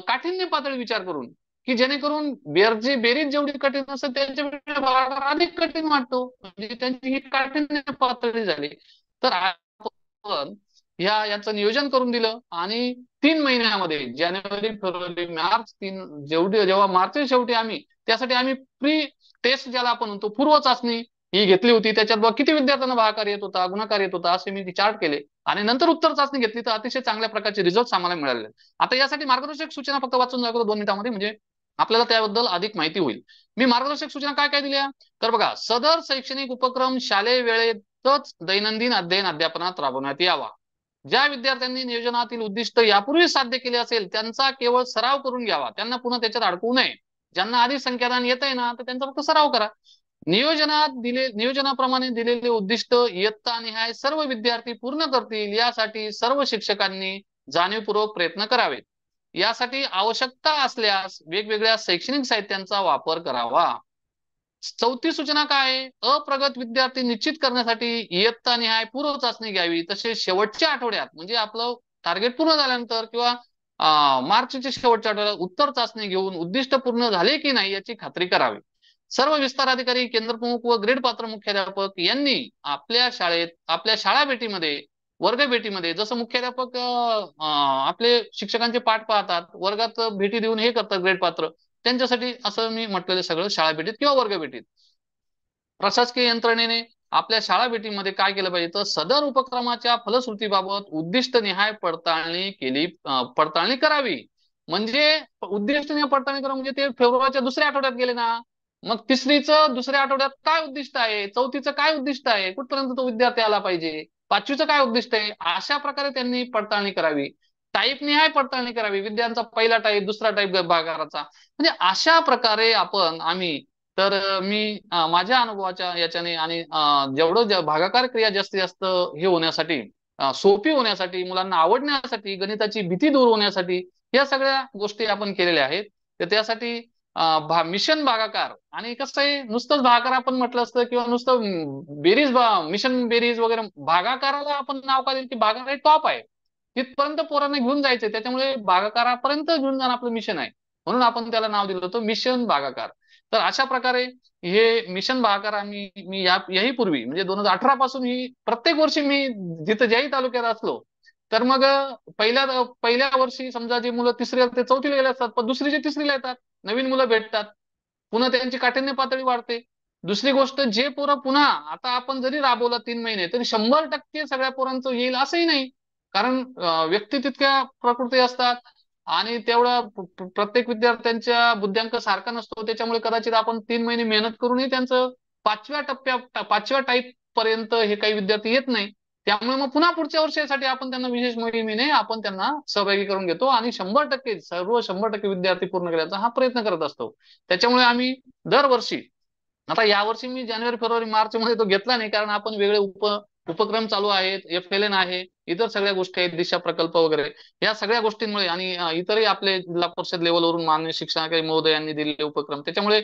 काठिण्य पातळी विचार करून, की जेणेकरून बेरीज जेवढी कठीण असते त्यांच्यापेक्षा भागाकार अधिक कठीण वाटतो, म्हणजे त्यांची ही काठिण्य पातळी झाली. तर आपण याचं नियोजन करून दिलं आणि 3 महिन्यामध्ये जानेवारी, फेब्रुवारी, मार्च, जेव्हा मार्च शेवटी आम्ही त्यासाठी आम्ही प्री टेस्ट ज्याला आपण म्हणतो, पूर्व चाचणी ही घेतली होती. त्याच्यात किती विद्यार्थ्यांना भागाकार येत होता, गुणाकार येत होता, असे मी चार्ट केले आणि नंतर उत्तर चाचणी घेतली. तर अतिशय चांगल्या प्रकारचे रिझल्ट आम्हाला मिळाले. आता यासाठी मार्गदर्शक सूचना फक्त वाचून दाखवतो 2 मिनिटांमध्ये, म्हणजे आपल्याला त्याबद्दल अधिक माहिती होईल. मी मार्गदर्शक सूचना काय काय दिल्या, तर बघा, सदर शैक्षणिक उपक्रम शालेय वेळेतच दैनंदिन अध्ययन अध्यापनात राबवण्यात यावा. ज्या विद्यार्थ्यांनी नियोजनातील उद्दिष्ट यापूर्वी साध्य केले असेल त्यांचा केवळ सराव करून घ्यावा, त्यांना पुन्हा त्याच्यात अडकवू नये. ज्यांना आधी संख्यादान येत आहे ना, तर त्यांचा फक्त सराव करा. नियोजनाप्रमाणे दिलेले उद्दिष्ट इयत्ता निहाय सर्व विद्यार्थी पूर्ण करतील यासाठी सर्व शिक्षकांनी जाणीवपूर्वक प्रयत्न करावेत. यासाठी आवश्यकता असल्यास वेगवेगळ्या शैक्षणिक साहित्यांचा वापर करावा. चौथी सूचना काय आहे? अप्रगत विद्यार्थी निश्चित करण्यासाठी इयत्तानिहाय पूर्व चाचणी घ्यावी. तसेच शेवटच्या आठवड्यात म्हणजे आपलं टार्गेट पूर्ण झाल्यानंतर किंवा मार्चच्या शेवटच्या आठवड्यात उत्तर चाचणी घेऊन उद्दिष्ट पूर्ण झाले की नाही याची खात्री करावी. सर्व विस्तार अधिकारी, केंद्रप्रमुख व ग्रेड पात्र मुख्याध्यापक यांनी आपल्या शाळेत, आपल्या शाळा भेटीमध्ये, वर्ग भेटीमध्ये, जसं मुख्याध्यापक आपले शिक्षकांचे पाठ पाहतात, वर्गात भेटी देऊन हे करतात ग्रेड पात्र, त्यांच्यासाठी असं मी म्हटलेलं सगळं शाळा भेटीत किंवा वर्ग भेटीत. प्रशासकीय यंत्रणेने आपल्या शाळा भेटीमध्ये काय केलं पाहिजे? तर सदर उपक्रमाच्या फलश्रुतीबाबत उद्दिष्टनिहाय पडताळणी करावी. म्हणजे उद्दिष्टनिहाय पडताळणी करा म्हणजे ते फेब्रुवारीच्या दुसऱ्या आठवड्यात गेले ना, मग तिसरीचं दुसऱ्या आठवड्यात काय उद्दिष्ट आहे, चौथीचं काय उद्दिष्ट आहे, कुठपर्यंत तो विद्यार्थी आला पाहिजे, पाचवीचं काय उद्दिष्ट आहे, अशा प्रकारे त्यांनी पडताळणी करावी. टाईप निहाय पडताळणी करावी. विद्यार्थ्यांचा पहिला टाईप, दुसरा टाईप भागाकाराचा, म्हणजे अशा प्रकारे आम्ही तर मी माझ्या अनुभवाच्या याच्याने आणि जेवढं भागाकार क्रिया जास्तीत जास्त हे होण्यासाठी, सोपी होण्यासाठी, मुलांना आवडण्यासाठी, गणिताची भीती दूर होण्यासाठी या सगळ्या गोष्टी आपण केलेल्या आहेत. तर त्यासाठी मिशन भागाकार, आणि कसं आहे, नुसतंच भागाकार आपण म्हटलं असतं किंवा नुसतं बेरीज मिशन बेरीज वगैरे, भागाकाराला आपण नाव का देईल की भागाकार टॉप आहे, तिथपर्यंत पोरांना घेऊन जायचंय, त्याच्यामुळे भागाकारापर्यंत घेऊन जाणं आपलं मिशन आहे, म्हणून आपण त्याला नाव दिलं होतं मिशन भागाकार. तर अशा प्रकारे हे मिशन भागाकार मी याही पूर्वी म्हणजे 2018 पासून ही प्रत्येक वर्षी मी जिथं ज्याही तालुक्यात असलो तर मग पहिल्या वर्षी समजा जे मुलं तिसरीला ते चौथीला गेले असतात, पण दुसरीचे तिसरीला येतात, नवीन मुलं भेटतात, पुन्हा त्यांची काठिण्य पातळी वाढते. दुसरी गोष्ट, जे पोरं पुन्हा आता आपण जरी राबवला 3 महिने तरी 100% सगळ्या पोरांचं येईल असंही नाही, कारण व्यक्ती तितक्या प्रकृती असतात आणि तेवढा प्रत्येक विद्यार्थ्यांच्या बुद्ध्यांक सारखा नसतो, त्याच्यामुळे कदाचित आपण 3 महिने मेहनत करूनही त्यांचं पाचव्या टाईप पर्यंत हे काही विद्यार्थी येत नाही. त्यामुळे मग पुन्हा पुढच्या वर्षासाठी आपण त्यांना विशेष मोहिमेने आपण त्यांना सहभागी करून घेतो आणि 100% विद्यार्थी पूर्ण करायचा हा प्रयत्न करत असतो. त्याच्यामुळे आम्ही दरवर्षी, आता यावर्षी मी जानेवारी, फेब्रुवारी, मार्च मध्ये तो घेतला नाही, कारण आपण वेगळे उपक्रम चालू आहेत, FLN आहे, इतर सगळ्या गोष्टी आहेत, दिशा प्रकल्प वगैरे, या सगळ्या गोष्टींमुळे आणि इतरही आपले जिल्हा परिषद लेवलवरून माननीय शिक्षणाधिकारी महोदयांनी दिलेले उपक्रम, त्याच्यामुळे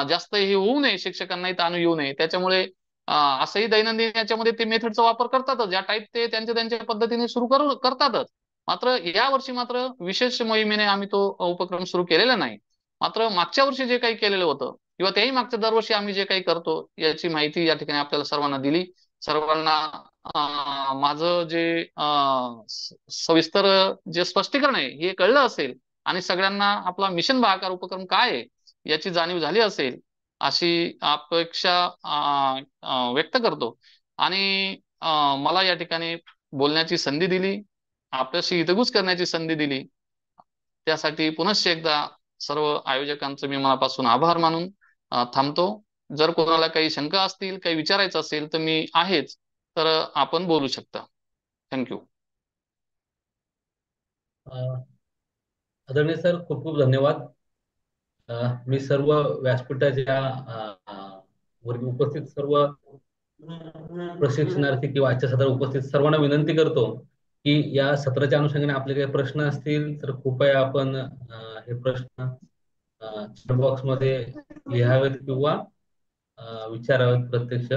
जास्त हे होऊ नये, शिक्षकांनाही ताण येऊ नये, त्याच्यामुळे असंही दैनंदिन याच्यामध्ये ते मेथडचा वापर करतातच, ज्या टाईप ते त्यांच्या पद्धतीने सुरू करतातच. मात्र या वर्षी मात्र विशेष मोहिमेने आम्ही तो उपक्रम सुरू केलेला नाही. मात्र मागच्या वर्षी जे काही केलेलं होतं किंवा त्याही मागच्या दरवर्षी आम्ही जे काही करतो याची माहिती या ठिकाणी आपल्याला सर्वांना दिली. सर्वांना माझं जे सविस्तर जे स्पष्टीकरण आहे हे कळलं असेल आणि सगळ्यांना आपला मिशन भागाकार उपक्रम काय आहे याची जाणीव झाली असेल अशी अपेक्षा व्यक्त करतो. आणि मला या ठिकाणी बोलण्याची संधी दिली, आपल्याशी हितगुज करण्याची संधी दिली, त्यासाठी पुनश्च एकदा सर्व आयोजकांचं मी मनापासून आभार मानून थांबतो. जर कोणाला काही शंका असतील, काही विचारायचं असेल तर मी आहेच, तर आपण बोलू शकता. थँक्यू. आदरणीय सर, खूप खूप धन्यवाद. मी सर्व व्यासपीठाच्या वरती उपस्थित सर्व प्रशिक्षणार्थी किंवा आजच्या सत्रात उपस्थित सर्वांना विनंती करतो की या सत्राच्या अनुषंगाने आपले काही प्रश्न असतील तर कृपया आपण हे प्रश्न चॅट बॉक्स मध्ये लिहावेत किंवा विचारावेत प्रत्यक्ष.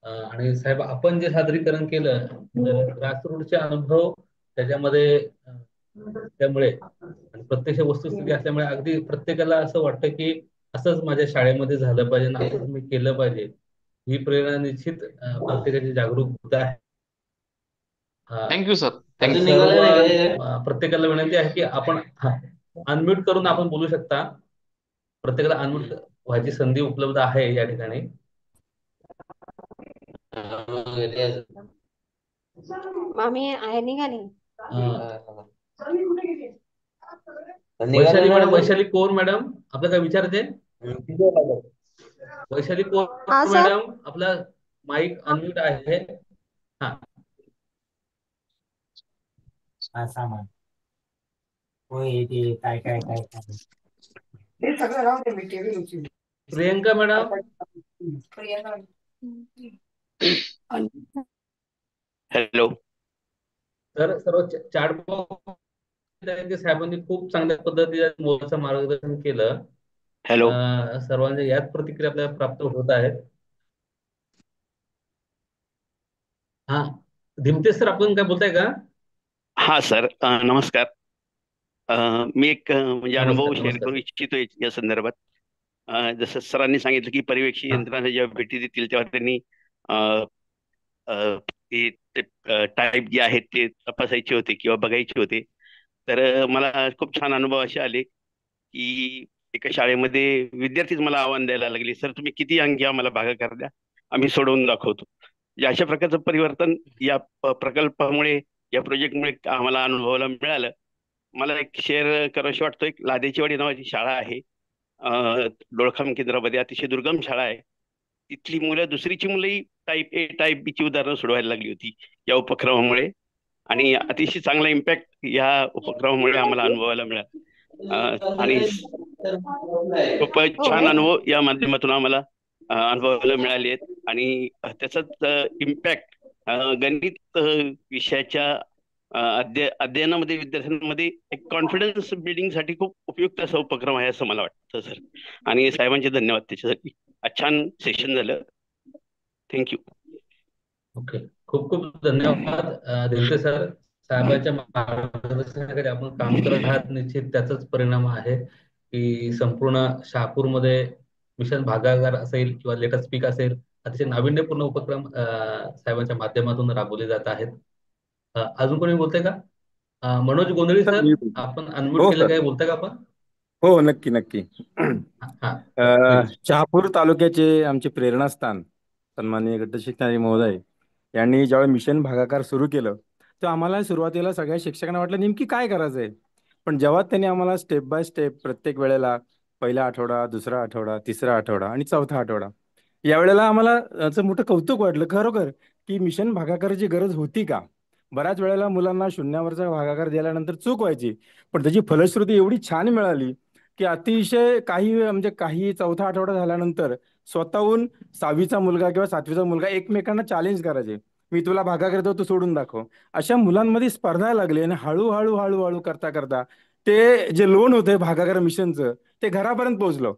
आणि साहेब, आपण जे सादरीकरण केलं तर ग्रासरूटचे अनुभव त्याच्यामध्ये त्यामुळे आणि प्रत्यक्ष वस्तुस्थिती असल्यामुळे अगदी प्रत्येकाला असं वाटतं की असंच माझ्या शाळेमध्ये झालं पाहिजे आणि असंच मी केलं पाहिजे, ही प्रेरणा निश्चित प्रत्येकाची जागरूक आहे. Thank you sir. प्रत्येकाला विनंती आहे की आपण अनम्यूट करून आपण बोलू शकता. प्रत्येकाला अनम्यूट व्हायची संधी उपलब्ध आहे या ठिकाणी. मामी आहे निघाली. Vaishali madam, Vaishali core madam, आपलं काय विचारायचे? वैशाली कोर मॅडम, आपला माईक अनम्यूट आहे. हा, सामान होय, ते काय काय काय हे सगळं राहू दे. मी टीव्ही प्रियंका मॅडम. हॅलो तर सर्व चॅट बॉक्स साहेबांनी खूप चांगल्या पद्धतीने मोलाचं मार्गदर्शन केलं. हॅलो. सर्वांच्या याच प्रतिक्रिया आपल्याला प्राप्त होत आहेत. हा, धिमते सर, आपण काय बोलताय का? हा सर, नमस्कार. मी एक म्हणजे अनुभव नमस्कार, शेअर नमस्कार करू सर. इच्छितो या संदर्भात. जसं सरांनी सांगितलं की पर्यवेक्षी हा, यंत्रणा जेव्हा भेटी देतील तेव्हा त्यांनी ते टाईप जे आहेत ते तपासायचे होते किंवा बघायचे होते. तर मला खूप छान अनुभव असे आले की एका शाळेमध्ये विद्यार्थीच मला आव्हान द्यायला लागले, सर तुम्ही किती अंकी आम्हाला भागाकार द्या, आम्ही सोडवून दाखवतो. म्हणजे अशा प्रकारचं परिवर्तन या प्रकल्पामुळे, या प्रोजेक्टमुळे आम्हाला अनुभवायला मिळालं. मला एक शेअर करावंशी वाटतो. एक लादेचीवाडी नावाची शाळा आहे, डोळखाम केंद्रामध्ये, अतिशय दुर्गम शाळा आहे. तिथली मुलं, दुसरीची मुलंही टाईप ए टाईप बी ची उदाहरणं सोडवायला लागली होती या उपक्रमामुळे. आणि अतिशय चांगला इम्पॅक्ट या उपक्रमामुळे आम्हाला अनुभवायला मिळाला. आणि खूप छान हो. अनुभव या माध्यमातून आम्हाला अनुभवायला मिळाले आहेत. आणि त्याचाच इम्पॅक्ट गणित विषयाच्या अध्ययनामध्ये विद्यार्थ्यांमध्ये एक कॉन्फिडन्स बिल्डिंगसाठी खूप उपयुक्त असा उपक्रम आहे असं मला वाटतं सर. आणि साहेबांचे धन्यवाद त्याच्यासाठी. छान सेशन झालं. थँक्यू. ओके, खूप खूप धन्यवाद धिमते सर. साहेबांच्या मार्गदर्शनाखाली आपण काम करत आहात. निश्चित त्याचाच परिणाम आहे की संपूर्ण शहापूरमध्ये मिशन भागाकार असेल किंवा लेटर स्पीक असेल, अतिशय नाविन्यपूर्ण उपक्रम साहेबांच्या माध्यमातून राबवले जात आहेत. अजून कोणी बोलतंय का? मनोज गोंधळी सर, सर, मी आपण अनम्यूट हो केलं, सर. काय बोलताय का आपण? हो, नक्की नक्की. हा सर, प्लीज. शहापूर तालुक्याचे आमचे प्रेरणास्थान सन्माननीय गटशिक्षणाधिकारी महोदय यांनी ज्यावेळी मिशन भागाकार सुरू केलं, तर आम्हाला सुरुवातीला सगळ्या शिक्षकांना वाटलं नेमकी काय करायचंय. पण जेव्हा त्यांनी आम्हाला स्टेप बाय स्टेप प्रत्येक वेळेला पहिला आठवडा, दुसरा आठवडा, तिसरा आठवडा आणि चौथा आठवडा, यावेळेला आम्हाला याचं मोठं कौतुक वाटलं खरोखर की मिशन भागाकाराची गरज होती का. बऱ्याच वेळेला मुलांना शून्यावरचा भागाकार दिल्यानंतर चूक व्हायची, पण त्याची फलश्रुती एवढी छान मिळाली की अतिशय काही म्हणजे काही चौथा आठवडा झाल्यानंतर स्वतःहून 6वीचा मुलगा किंवा 7वीचा मुलगा एकमेकांना चॅलेंज करायचे, मी तुला भागाकार देतो, तू सोडून दाखव. अशा मुलांमध्ये स्पर्धा लागली आणि हळूहळू हळूहळू करता करता ते जे लोन होते भागाकार मिशनचं ते घरापर्यंत पोहोचलं.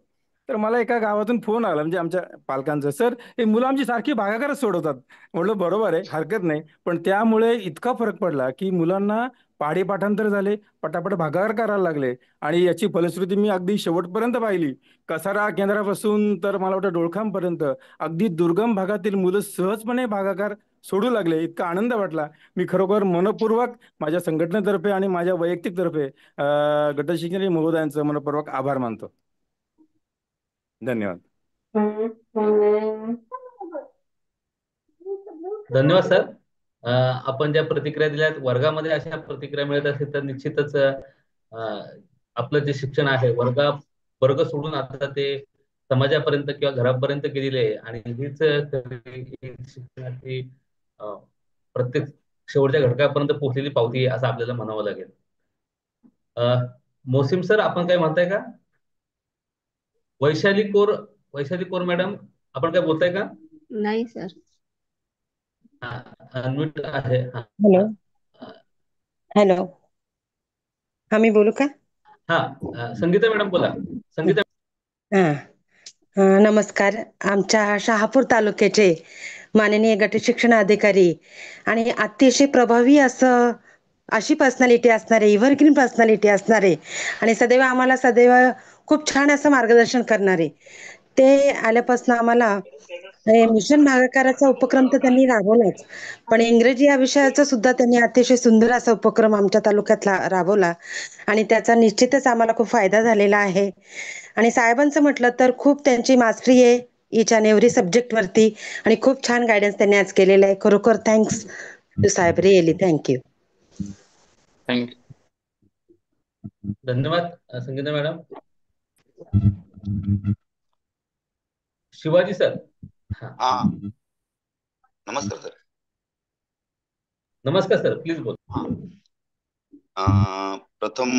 तर मला एका गावातून फोन आला म्हणजे आमच्या पालकांचा, सर हे मुलं आमची सारखी भागाकारच सोडवतात. म्हटलं बरोबर आहे, हरकत नाही. पण त्यामुळे इतका फरक पडला की मुलांना पाढे पाठांतर झाले, पटापट भागाकार करायला लागले. आणि याची फलश्रुती मी अगदी शेवटपर्यंत पाहिली. कसारा केंद्रापासून तर मला वाटतं डोळखामपर्यंत अगदी दुर्गम भागातील मुलं सहजपणे भागाकार सोडू लागले. इतका आनंद वाटला. मी खरोखर मनपूर्वक माझ्या संघटनेतर्फे आणि माझ्या वैयक्तिक तर्फे गटशिक्षण महोदयांचं मनपूर्वक आभार मानतो. धन्यवाद. धन्यवाद सर. आपण ज्या प्रतिक्रिया दिल्यात, वर्गामध्ये अशा प्रतिक्रिया मिळत असेल तर निश्चितच आपलं जे शिक्षण आहे वर्ग सोडून आता ते समाजापर्यंत किंवा घरापर्यंत गेलेले आहे. आणि हीच खरी शिक्षणाची प्रत्येक शेवटच्या घटकापर्यंत पोहोचलेली पावती आहे असं आपल्याला म्हणावं लागेल. मोसिम सर, आपण काय म्हणताय का? वैशाली कोर मॅडम, आपण काय बोलताय का? नाही सर. अनम्यूट आहे. हॅलो. हॅलो. हा, मी बोलू का? संगीता मॅडम बोला. संगीता. नमस्कार. आमच्या शहापूर तालुक्याचे माननीय गटशिक्षण अधिकारी आणि अतिशय प्रभावी अशी पर्सनॅलिटी असणारे, एव्हरग्रीन पर्सनॅलिटी असणारे आणि सदैव खूप छान असं मार्गदर्शन करणारे, ते आल्यापासून आम्हाला मिशन भागाकाराचा उपक्रम तर त्यांनी राबवलाच, पण इंग्रजी या विषयाचा सुद्धा त्यांनी अतिशय सुंदर असा उपक्रम आमच्या तालुक्यातला राबवला आणि त्याचा निश्चितच आम्हाला खूप फायदा झालेला आहे. आणि साहेबांचं म्हटलं तर खूप त्यांची मास्टरी आहे इच अँड एव्हरी सब्जेक्ट वरती आणि खूप छान गायडन्स त्यांनी आज केलेलं आहे. खरोखर थँक्स टू साहेब, रिअली थँक्यू. थँक्यू. धन्यवाद संगीता मॅडम. शिवाजी सर. हा, नमस्कार सर. नमस्कार सर, प्लीज बोल. प्रथम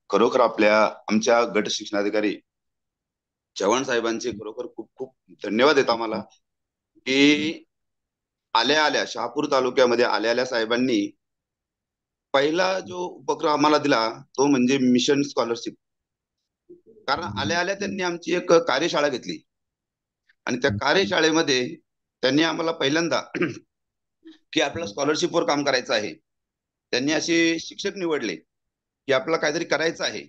खरोखर आमच्या गट शिक्षणाधिकारी चव्हाण साहेबांचे खरोखर खूप खूप धन्यवाद येत आम्हाला की आल्या शहापूर तालुक्यामध्ये आल्या साहेबांनी पहिला जो उपक्रम आम्हाला दिला तो म्हणजे मिशन स्कॉलरशिप. कारण आल्या आल्या त्यांनी आमची एक कार्यशाळा घेतली आणि त्या कार्यशाळेमध्ये त्यांनी आम्हाला पहिल्यांदा की आपल्याला स्कॉलरशिपवर काम करायचं आहे. त्यांनी असे शिक्षक निवडले की आपल्याला काहीतरी करायचं आहे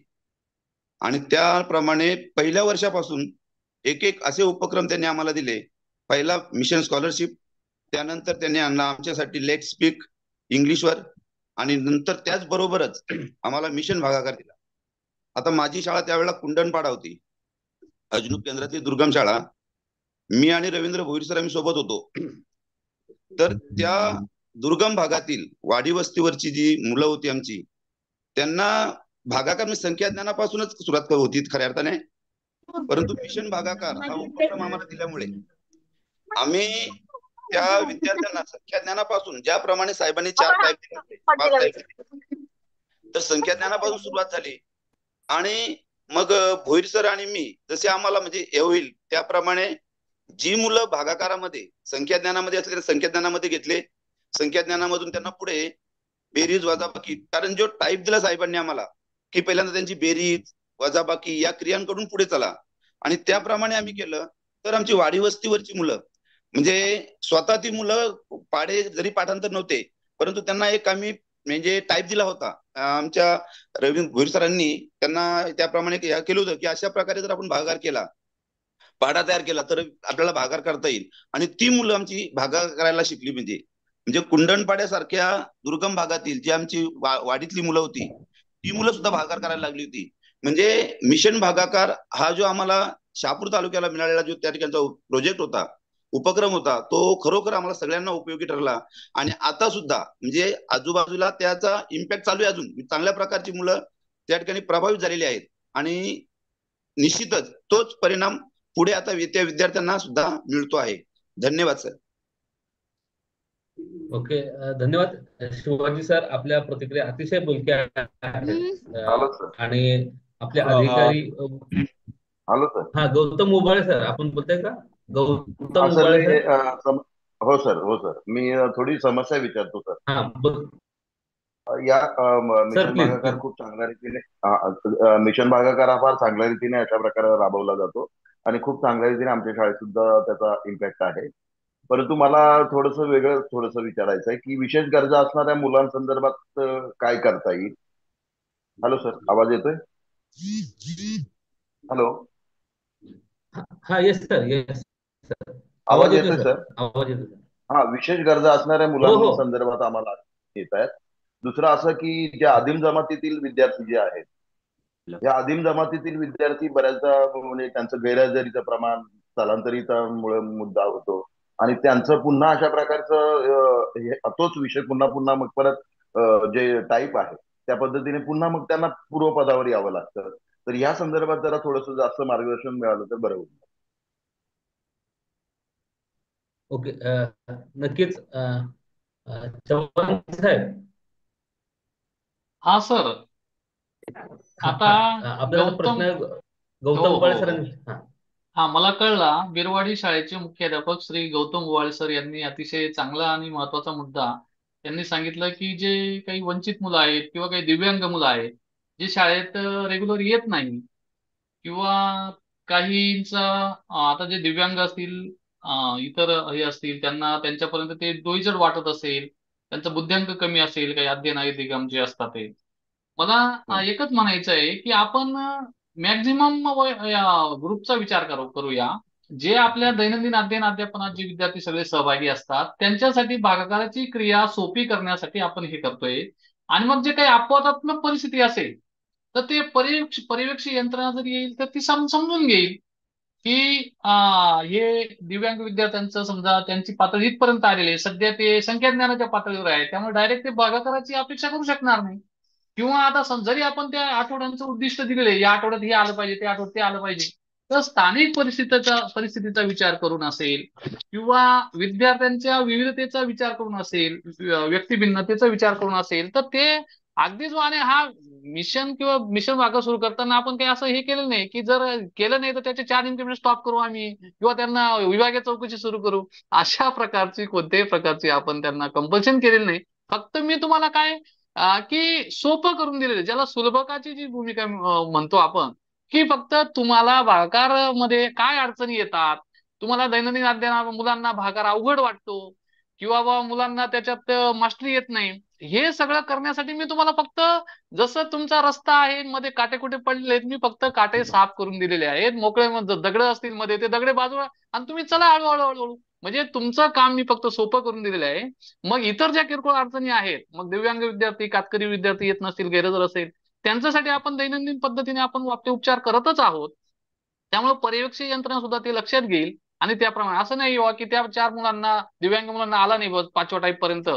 आणि त्याप्रमाणे पहिल्या वर्षापासून एक एक असे उपक्रम त्यांनी आम्हाला दिले. पहिला मिशन स्कॉलरशिप, त्यानंतर त्यांनी आमच्यासाठी लेट स्पीक इंग्लिशवर आणि नंतर त्याचबरोबरच आम्हाला मिशन भागाकार दिला. आता माझी शाळा त्यावेळेला कुंडणपाडा होती, अजनूप केंद्रातली दुर्गम शाळा. मी आणि रवींद्र भोईर सर आम्ही सोबत होतो. तर त्या दुर्गम भागातील वाडी वस्तीवरची जी मुलं होती आमची, त्यांना भागाकार संख्या ज्ञानापासूनच सुरुवात होती खऱ्या अर्थाने, परंतु मिशन भागाकार हा उपक्रम आम्हाला दिल्यामुळे आम्ही त्या विद्यार्थ्यांना संख्या ज्ञानापासून, ज्याप्रमाणे साहेबांनी 4 टाईप दिले, 5 टाईप दिले, तर संख्या ज्ञानापासून सुरुवात झाली. आणि मग भोईर सर आणि मी जसे आम्हाला म्हणजे हे होईल त्याप्रमाणे जी मुलं भागाकारामध्ये संख्या ज्ञानामध्ये असले संख्या ज्ञानामध्ये घेतले. संख्या ज्ञानामधून त्यांना पुढे बेरीज वजाबाकी, कारण जो टाईप दिला साहेबांनी आम्हाला की पहिल्यांदा त्यांची बेरीज वजाबाकी या क्रियांकडून पुढे चला, आणि त्याप्रमाणे आम्ही केलं. तर आमची वाडी वस्तीवरची मुलं म्हणजे स्वतः ती मुलं पाढे जरी पाठांतर नव्हते, परंतु त्यांना एक आम्ही म्हणजे टाईप दिला होता आमच्या रवींद्र भोईर सरांनी. त्यांना त्याप्रमाणे केलं होतं की अशा प्रकारे जर आपण भागाकार केला, पाढा तयार केला तर आपल्याला भागाकार करता येईल. आणि ती मुलं आमची भागाकार करायला शिकली. म्हणजे कुंडणपाड्यासारख्या दुर्गम भागातील जी आमची वाडीतली मुलं होती, ती मुलं सुद्धा भागाकार करायला लागली होती. म्हणजे मिशन भागाकार हा जो आम्हाला शहापूर तालुक्याला मिळालेला जो त्या ठिकाणचा प्रोजेक्ट होता, उपक्रम होता, तो खरोखर आम्हाला सगळ्यांना उपयोगी ठरला. आणि आता सुद्धा म्हणजे आजूबाजूला त्याचा इम्पॅक्ट चालू आहे. अजून चांगल्या प्रकारची मुलं त्या ठिकाणी प्रभावित झालेली आहेत आणि निश्चितच तोच परिणाम पुढे आता त्या विद्यार्थ्यांना सुद्धा मिळतो आहे. धन्यवाद सर. ओके, धन्यवाद शिवाजी सर. आपल्या प्रतिक्रिया अतिशय बोलक्या आहेत. आणि आपले अधिकारी हॅलो सर. हा, गौतम उबाळे सर आपण बोलताय का? गौतम सर उबाळे मी सर. हो सर मी थोडी समस्या विचारतो सर. हा या सर मिशन प्लीज भागाकार खूप चांगल्या रीतीने मिशन भागाकार हा फार चांगल्या रीतीने अशा प्रकारे राबवला जातो आणि खूप चांगल्या रीतीने आमच्या शाळेत सुद्धा त्याचा इम्पॅक्ट आहे. परंतु मला थोडंसं विचारायचं आहे की विशेष गरजा असणाऱ्या मुलांसंदर्भात काय करता येईल. हॅलो सर, आवाज येतोय? हॅलो. हा, येस सर, येस सर. आवाज येतोय सर? आवाज येतोय. हा, विशेष गरजा असणाऱ्या हो. मुलांसंदर्भात आम्हाला येत आहेत. दुसरं असं की ज्या आदिम जमातीतील विद्यार्थी जे आहेत, या आदिम जमातीतील विद्यार्थी बऱ्याचदा म्हणजे त्यांचं गैरहजेरीचं प्रमाण स्थलांतरितामुळे मुद्दा होतो आणि त्यांचं पुन्हा अशा प्रकारचं तोच विषय पुन्हा मग परत जे टाईप आहे त्या पद्धतीने पुन्हा मग त्यांना पूर्वपदावर यावं लागतं. तर या संदर्भात जरा थोडंसं जास्त मार्गदर्शन मिळालं तर बरं होईल. ओके, नक्कीच. चव्हाण साहेब. हा सर. आता आपल्याला प्रश्न गौतम उबाळे सरांनी. हा, मला कळला. बिरवाडी शाळेचे मुख्याध्यापक श्री गौतम उबाळे सर यांनी अतिशय चांगला आणि महत्वाचा मुद्दा त्यांनी सांगितलं की जे काही वंचित मुलं आहेत किंवा काही दिव्यांग मुलं आहेत जे शाळेत रेग्युलर येत नाही, किंवा काहींचा आता जे दिव्यांग असतील, इतर हे असतील, त्यांना त्यांच्यापर्यंत ते डोईजड वाटत असेल, त्यांचा बुद्ध्यांक कमी असेल, काही अध्ययन दिगम जे असतात ते. मला एकच म्हणायचं आहे की आपण मॅक्झिमम ग्रुपचा विचार करूया. जे आपल्या दैनंदिन अध्यापनात जे विद्यार्थी सगळे सहभागी असतात त्यांच्यासाठी भागाकाराची क्रिया सोपी करण्यासाठी आपण हे करतोय. आणि मग जे काही अपवादात्मक परिस्थिती असेल तर ते पर्यवेक्षी यंत्रणा जर येईल तर ती समजून घेईल की हे दिव्यांग विद्यार्थ्यांचं समजा त्यांची पातळी इथपर्यंत आलेली आहे, सध्या ते संख्याज्ञानाच्या पातळीवर आहे, त्यामुळे डायरेक्ट ते भागाकाराची अपेक्षा करू शकणार नाही. किंवा आता जरी आपण त्या आठवड्यांचं उद्दिष्ट दिलेले, या आठवड्यात हे आलं पाहिजे, त्या आठवड्यात ते आलं पाहिजे, तर स्थानिक परिस्थितीचा विचार करून असेल किंवा विद्यार्थ्यांच्या विविधतेचा विचार करून असेल, व्यक्तिभिन्नतेचा विचार करून असेल, तर ते अगदीच हा मिशन किंवा मिशन भाग सुरू करताना आपण काही असं हे केलं नाही की जर केलं नाही तर त्याचे 4 इन्क्रिमेंट स्टॉप करू आम्ही किंवा त्यांना विभागीय चौकशी सुरू करू. अशा प्रकारची कोणत्याही प्रकारची आपण त्यांना कंपल्शन केलेलं नाही. फक्त मी तुम्हाला काय की सोपं करून दिलेलं, ज्याला सुलभकाची जी भूमिका म्हणतो आपण, की फक्त तुम्हाला भागाकार मध्ये काय अडचणी येतात, तुम्हाला दैनंदिन अध्ययनात मुलांना भागाकार अवघड वाटतो किंवा बा मुलांना त्याच्यात मास्टरी येत नाही, हे सगळं करण्यासाठी मी तुम्हाला फक्त जसं तुमचा रस्ता आहे मध्ये काटे कुठे पडलेले आहेत, मी फक्त काटे साफ करून दिलेले आहेत. मोकळे दगड असतील मध्ये ते दगडे बाजूला आणि तुम्ही चला हळूहळू हळूहळू. म्हणजे तुमचं काम मी फक्त सोपं करून दिलेलं आहे. मग इतर ज्या किरकोळ अडचणी आहेत, मग दिव्यांग विद्यार्थी, कातकरी विद्यार्थी येत नसतील, गैरहजर असेल, त्यांच्यासाठी आपण दैनंदिन पद्धतीने आपण उपचार करतच आहोत. त्यामुळे पर्यवेक्षक यंत्रणा सुद्धा ते लक्षात घेईल आणि त्याप्रमाणे असं नाही की त्या 4 मुलांना, दिव्यांग मुलांना आला नाही बस 5व्या टाईप पर्यंत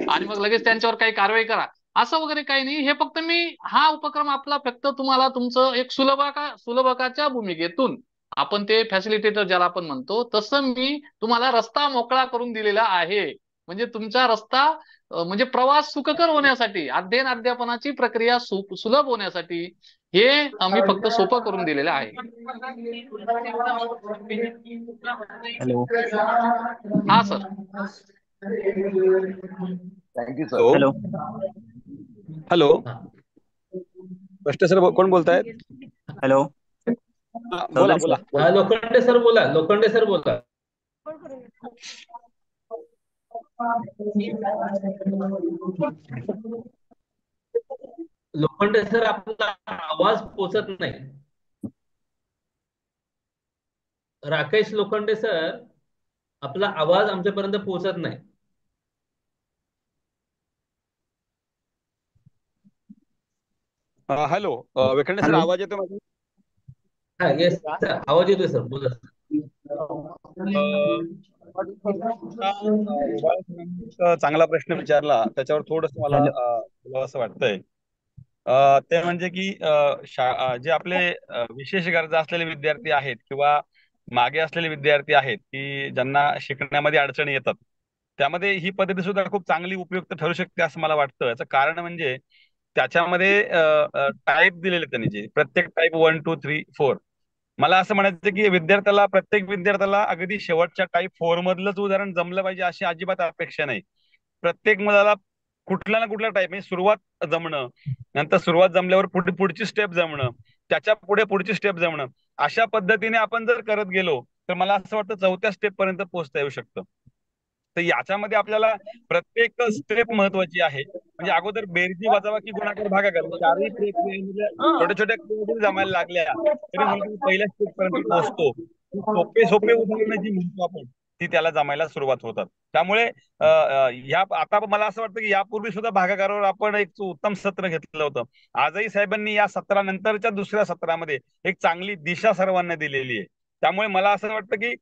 आणि मग लगेच त्यांच्यावर काही कारवाई करा, असं वगैरे काही नाही. हे फक्त मी हा उपक्रम आपला फक्त तुम्हाला तुमचं एक सुलभकाच्या भूमिकेतून, आपण ते फॅसिलिटेटर ज्याला आपण म्हणतो तसं, मी तुम्हाला रस्ता मोकळा करून दिलेला आहे. म्हणजे तुमचा रस्ता म्हणजे प्रवास सुखकर होण्यासाठी, अध्ययन अध्यापनाची प्रक्रिया सुलभ होण्यासाठी हे मी फक्त सोपं करून दिलेलं आहे. हॅलो. हा sir. Thank you sir. Hello. Hello. प्रश्न सर, कोण बोलतायत? हॅलो. बोला बोला. लोखंडे सर बोला, लोखंडे सर बोला. लोखंडे सर, आपला आवाज पोचत नाही. राकेश लोखंडे सर, आपला आवाज आमच्यापर्यंत पोहोचत नाही. हॅलो. वेखंडे सर, आवाज येतो माझा? हा, येस सर, आवाज येतोय सर, बोला. चांगला प्रश्न विचारला, त्याच्यावर थोडस मला असं वाटतंय. ते म्हणजे की जे आपले विशेष गरजा असलेले विद्यार्थी आहेत किंवा मागे असलेले विद्यार्थी आहेत की ज्यांना शिकण्यामध्ये अडचणी येतात, त्यामध्ये ही पद्धती सुद्धा खूप चांगली उपयुक्त ठरू शकते असं मला वाटतं. याचं कारण म्हणजे त्याच्यामध्ये टाईप दिलेले त्यांनी, जे प्रत्येक टाईप 1, 2, 3, 4. मला असं म्हणायचं की प्रत्येक विद्यार्थ्याला अगदी शेवटच्या टाईप 4 मधलंच उदाहरण जमलं पाहिजे अशी अजिबात अपेक्षा नाही. प्रत्येक मुलाला कुठला ना कुठला टाईप, म्हणजे सुरुवात जमणं, नंतर सुरुवात जमल्यावर पुढची स्टेप जमणं, त्याच्या पुढे पुढची स्टेप जमणं, अशा पद्धतीने आपण जर करत गेलो तर मला असं वाटतं 4थ्या स्टेप पर्यंत पोहोचता येऊ शकतं. तर याच्यामध्ये आपल्याला प्रत्येक स्टेप महत्वाची आहे. म्हणजे अगोदर बेरजी, वजाबाकी, गुणाकार, भागाकार, चारही प्रक्रिया छोट्या छोट्या क्रिया जमायला लागल्या तरी मुलगा पहिल्या स्टेप पर्यंत पोहोचतो. सोपे सोपे उदाहरणं जी म्हणतो आपण, ती त्याला जमायला सुरुवात होतात. त्यामुळे आता मला असं वाटतं की यापूर्वी सुद्धा भागाकारावर आपण एक उत्तम सत्र घेतलं होतं. आजही साहेबांनी या सत्रानंतरच्या दुसऱ्या सत्रामध्ये एक चांगली दिशा सर्वांना दिलेली आहे. त्यामुळे मला असं वाटतं की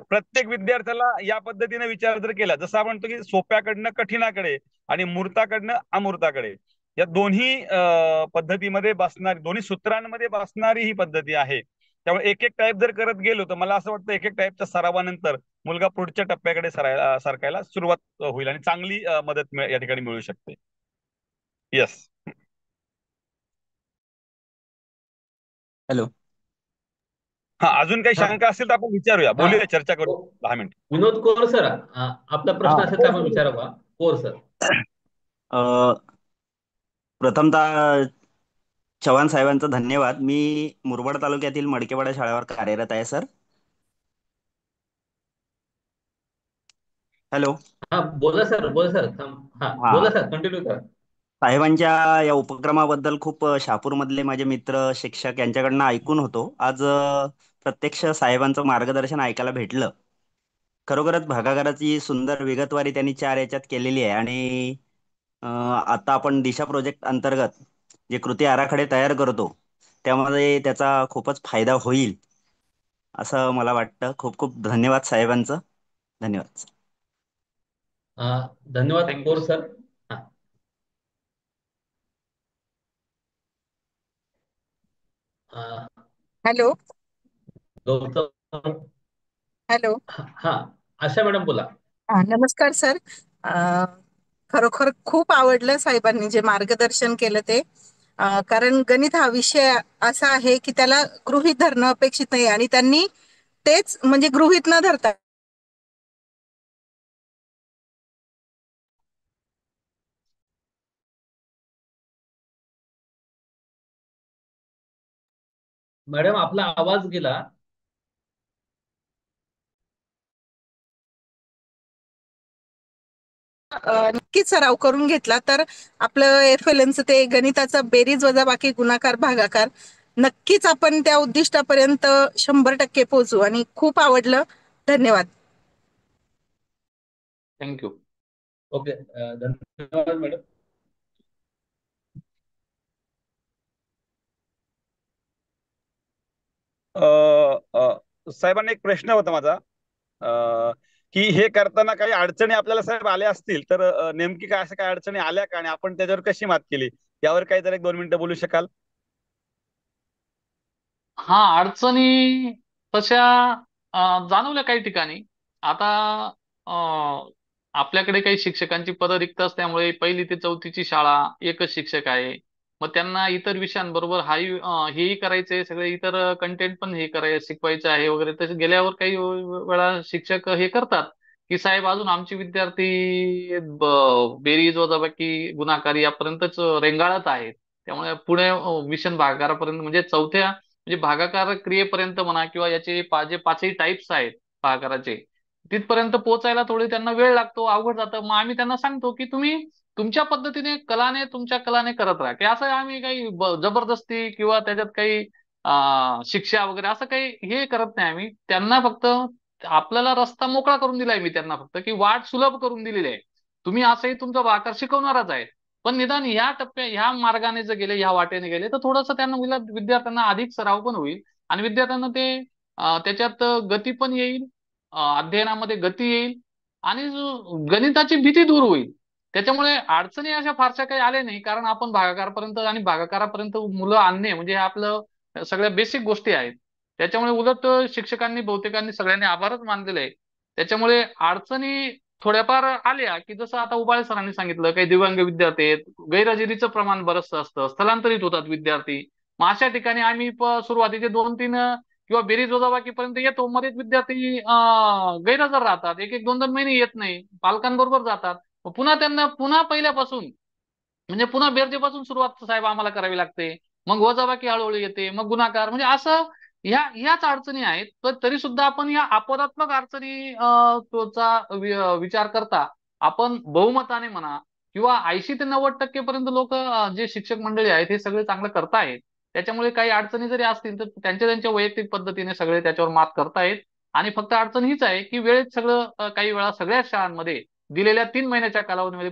प्रत्येक विद्यार्थ्याला या पद्धतीने विचार जर केला, जसं आपण म्हणतो की सोप्याकडनं कठीणाकडे आणि मूर्ताकडनं अमूर्ताकडे, या दोन्ही पद्धतीमध्ये बसणारी, दोन्ही सूत्रांमध्ये बसणारी ही पद्धती आहे. त्यामुळे एक एक टाईप जर करत गेलो तर मला असं वाटतं एक एक टाईपच्या सरावानंतर मुलगा पुढच्या टप्प्याकडे सरकायला सुरुवात होईल आणि चांगली मदत या ठिकाणी मिळू शकते. येस. हॅलो. हा, अजून काही शंका असेल तर आपण विचारूया, बोलूया, चर्चा करू 10 मिनिट. विनोद कोर सर, आपला प्रश्न असेल तर आपण विचारावा. Core sir. प्रथमतः चव्हाण साहेबांचा धन्यवाद. मी मुरबाड तालुक्यातील मडकेवाडा शाळेवर कार्यरत आहे सर. हॅलो. हा, बोला सर, बोला सर. हा, बोला सर, कंटिन्यू करा. साहेबांच्या या उपक्रमाबद्दल खूप शहापूरमधले माझे मित्र, शिक्षक यांच्याकडनं ऐकून होतो. आज प्रत्यक्ष साहेबांचं मार्गदर्शन ऐकायला भेटलं. खरोखरच भागाकाराची सुंदर विगतवारी त्यांनी 4 याच्यात केलेली आहे आणि आता आपण दिशा प्रोजेक्ट अंतर्गत जे कृती आराखडे तयार करतो त्यामध्ये त्याचा खूपच फायदा होईल असं मला वाटतं. खूप खूप धन्यवाद साहेबांचं. धन्यवाद. धन्यवाद core sir. Hello. Gautam. Hello. हा, आशा मॅडम बोला. नमस्कार सर. खरोखर खूप आवडलं साहेबांनी जे मार्गदर्शन केलं ते. कारण गणित हा विषय असा आहे की त्याला गृहीत धरणं अपेक्षित नाही आणि त्यांनी तेच म्हणजे गृहीत न धरता मॅडम आपला आवाज गेला. नक्कीच सराव करून घेतला तर आपलं FLNचं ते गणिताचा बेरीज वजाबाकी गुणाकार भागाकार नक्कीच आपण त्या उद्दिष्टापर्यंत 100% पोहोचू. आणि खूप आवडलं. धन्यवाद. थँक्यू. ओके, धन्यवाद मॅडम. साहेबांना एक प्रश्न होता माझा, की हे करताना काही अडचणी आपल्याला साहेब आल्या असतील तर नेमकी काय असं काही अडचणी आल्या का आणि आपण त्याच्यावर कशी मात केली, यावर काही जर 1-2 मिनिटं बोलू शकाल? हा, अडचणी तशा जाणवल्या काही ठिकाणी. आता आपल्याकडे काही शिक्षकांची पदं रिक्त असल्यामुळे 1ली ते 4थीची शाळा एकच शिक्षक आहे. मग त्यांना इतर विषयांबरोबर हेही करायचंय, सगळे इतर कंटेंट पण हे शिकवायचं आहे वगैरे. तसे गेल्यावर काही वेळा शिक्षक हे करतात की साहेब अजून आमचे विद्यार्थी बेरीज वजाबाकी गुणाकार यापर्यंतच रेंगाळत आहेत. त्यामुळे पुढे मिशन भागाकारापर्यंत म्हणजे म्हणजे भागाकार क्रियेपर्यंत म्हणा किंवा याचे जे 5ही टाइप्स आहेत भागाकाराचे, तिथपर्यंत पोहोचायला थोडी त्यांना वेळ लागतो, अवघड जातं. मग आम्ही त्यांना सांगतो की तुम्ही तुमच्या पद्धतीने तुमच्या कलाने करत राहा, की असं आम्ही काही जबरदस्ती किंवा त्याच्यात काही शिक्षा वगैरे असं काही हे करत नाही. आम्ही त्यांना फक्त आपल्याला रस्ता मोकळा करून दिलाय. मी त्यांना फक्त की वाट सुलभ करून दिलेली आहे. तुम्ही असंही तुमचा भागाकार शिकवणारच आहे, पण निदान ह्या मार्गाने जर गेले, ह्या वाटेने गेले तर थोडंसं त्यांना विद्यार्थ्यांना अधिक सराव पण होईल आणि विद्यार्थ्यांना ते त्याच्यात गती पण येईल, अध्ययनामध्ये गती येईल आणि गणिताची भीती दूर होईल. त्याच्यामुळे अडचणी अशा फारशा काही आल्या नाही, कारण आपण भागाकारापर्यंत आणि भागाकारापर्यंत मुलं आणणे म्हणजे हे आपलं सगळ्या बेसिक गोष्टी आहेत. त्याच्यामुळे उलट शिक्षकांनी बहुतेकांनी सगळ्यांनी आभारच मानलेले आहे. त्याच्यामुळे अडचणी थोड्याफार आल्या की जसं आता उबाळे सरांनी सांगितलं, काही दिव्यांग विद्यार्थी आहेत, गैरहजेरीचं प्रमाण बरंचसं असतं, स्थलांतरित होतात विद्यार्थी. मग अशा ठिकाणी आम्ही सुरुवातीचे 2-3 किंवा बेरीज वजाबाकीपर्यंत येतो, मध्येच विद्यार्थी गैरहजर राहतात, 1-1, 2-2 महिने येत नाही, पालकांबरोबर जातात. पुन्हा त्यांना पहिल्यापासून म्हणजे पुन्हा बेरजेपासून सुरुवात साहेब आम्हाला करावी लागते. मग वजाबाकी हळूहळू येते, मग गुणाकार, म्हणजे असं ह्याच अडचणी आहेत. तर तरी सुद्धा आपण या अपवादात्मक अडचणी विचार करता आपण बहुमताने म्हणा किंवा 80 ते 90% पर्यंत लोक जे शिक्षक मंडळी आहेत हे सगळे चांगलं करतायत. त्याच्यामुळे काही अडचणी जरी असतील तर त्यांच्या वैयक्तिक पद्धतीने सगळे त्याच्यावर मात करतायत. आणि फक्त अडचण हीच आहे की वेळेत सगळं काही वेळा सगळ्याच शाळांमध्ये दिलेल्या 3 महिन्याच्या कालावधीमध्ये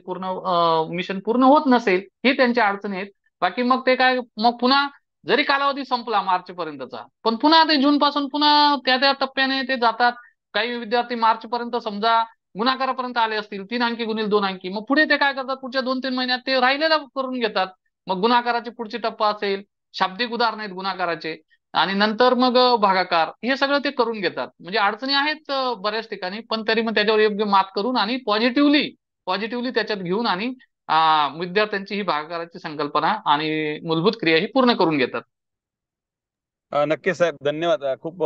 मिशन पूर्ण होत नसेल, ही त्यांच्या अडचणी आहेत. बाकी मग ते काय, मग पुन्हा जरी कालावधी संपला मार्च पर्यंतचा, पण पुन्हा ते जून पासून पुन्हा त्या टप्प्याने ते जातात. काही विद्यार्थी मार्च पर्यंत समजा गुणाकारापर्यंत आले असतील, 3 अंकी गुणिले 2 अंकी, मग पुढे ते काय करतात, पुढच्या 2-3 महिन्यात ते राहिलेलं करून घेतात. मग गुणाकाराची पुढची टप्पा असेल, शाब्दिक उदाहरण आहेत गुणाकाराचे, आणि नंतर मग भागाकार, हे सगळं ते करून घेतात. म्हणजे अडचणी आहेत बऱ्याच ठिकाणी, पण तरी मग त्याच्यावर योग्य मात करून आणि पॉझिटिव्हली त्याच्यात घेऊन आणि विद्यार्थ्यांची ही भागाकाराची संकल्पना आणि मूलभूत क्रिया ही पूर्ण करून घेतात. नक्कीच साहेब, धन्यवाद. खूप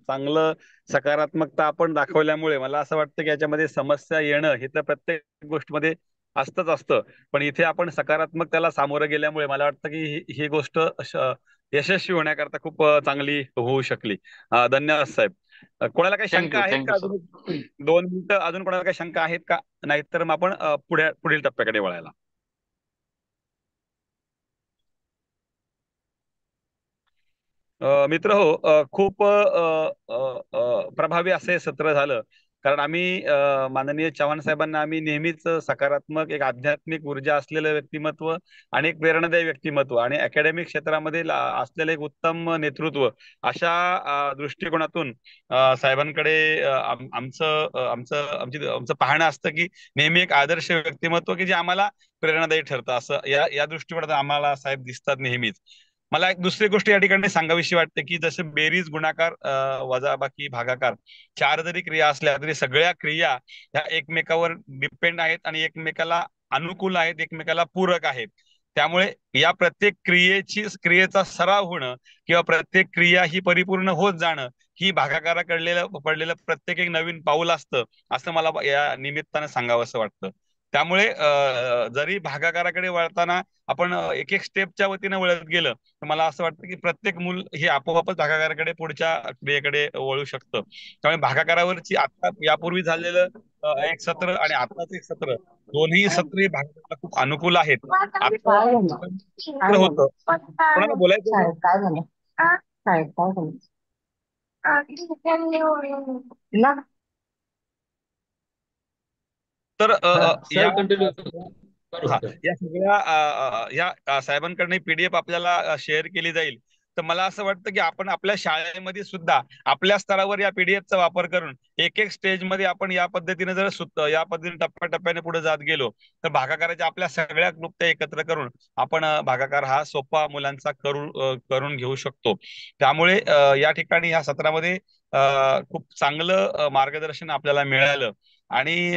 चांगलं सकारात्मकता आपण दाखवल्यामुळे मला असं वाटतं की याच्यामध्ये समस्या येणं हे तर प्रत्येक गोष्टीमध्ये असतं, पण इथे आपण सकारात्मकतेला सामोरं गेल्यामुळे मला वाटतं की ही गोष्ट यशस्वी होण्याकरता खूप चांगली होऊ शकली. धन्यवाद साहेब. कोणाला काही शंका आहेत थँक्यू का? सर. अजून 2 मिनिटं अजून कोणाला काही शंका आहेत का? नाहीतर मग आपण पुढील टप्प्याकडे वळायला. मित्र हो, खूप प्रभावी असे सत्र झालं, कारण आम्ही माननीय चव्हाण साहेबांना आम्ही नेहमीच सकारात्मक, एक आध्यात्मिक ऊर्जा असलेलं व्यक्तिमत्व आणि एक प्रेरणादायी व्यक्तिमत्व आणि अकॅडमिक क्षेत्रामध्ये असलेलं एक उत्तम नेतृत्व अशा दृष्टिकोनातून साहेबांकडे आमचं पाहणं असतं की नेहमी एक आदर्श व्यक्तिमत्व की जे आम्हाला प्रेरणादायी ठरतं, असं या दृष्टिकोनातून आम्हाला साहेब दिसतात नेहमीच. मला एक दुसरी गोष्ट या ठिकाणी सांगावीशी वाटते की जसे बेरीज, गुणाकार, वजाबाकी, भागाकार 4 जरी क्रिया असल्या तरी सगळ्या क्रिया ह्या एकमेकावर डिपेंड आहेत आणि एकमेकाला अनुकूल आहेत, एकमेकाला पूरक आहेत. त्यामुळे या प्रत्येक क्रियेचा सराव होणं किंवा प्रत्येक क्रिया ही परिपूर्ण होत जाणं ही भागाकाराकडलेलं पडलेलं प्रत्येक एक नवीन पाऊल असतं, असं मला या निमित्तानं सांगावं असं वाटतं. त्यामुळे जरी भागाकाराकडे वळताना आपण एक एक स्टेपच्या वतीने वळत गेलं तर मला असं वाटतं की प्रत्येक मूल हे आपोआपच भागाकाराकडे पुढच्या क्रियेकडे वळू शकतं. त्यामुळे भागाकारावरची आता यापूर्वी झालेलं एक सत्र आणि आताच एक सत्र, दोन्ही सत्र हे भागाकाराला खूप अनुकूल आहेत. आता काय झालं काय झालं होतं कोणाला बोलायचं होतं? शाळेत काय झालं शाळेत काय झालं ना तर या सर कंटिन्यू करू हा सर. या सगळ्या या साहेबांकडनं पीडीएफ आपल्याला शेअर केली जाईल. तर मला असं वाटतं की आपण आपल्या शाळेमध्ये सुद्धा आपल्या स्तरावर या पीडीएफचा वापर करून एक एक स्टेजमध्ये आपण या पद्धतीने जर या पद्धतीने टप्प्याटप्प्याने पुढे जात गेलो तर भागाकाराच्या आपल्या सगळ्या क्लुप्त्या एकत्र करून आपण भागाकार हा सोपा मुलांचा करून घेऊ शकतो. त्यामुळे या ठिकाणी या सत्रामध्ये खूप चांगलं मार्गदर्शन आपल्याला मिळालं. आणि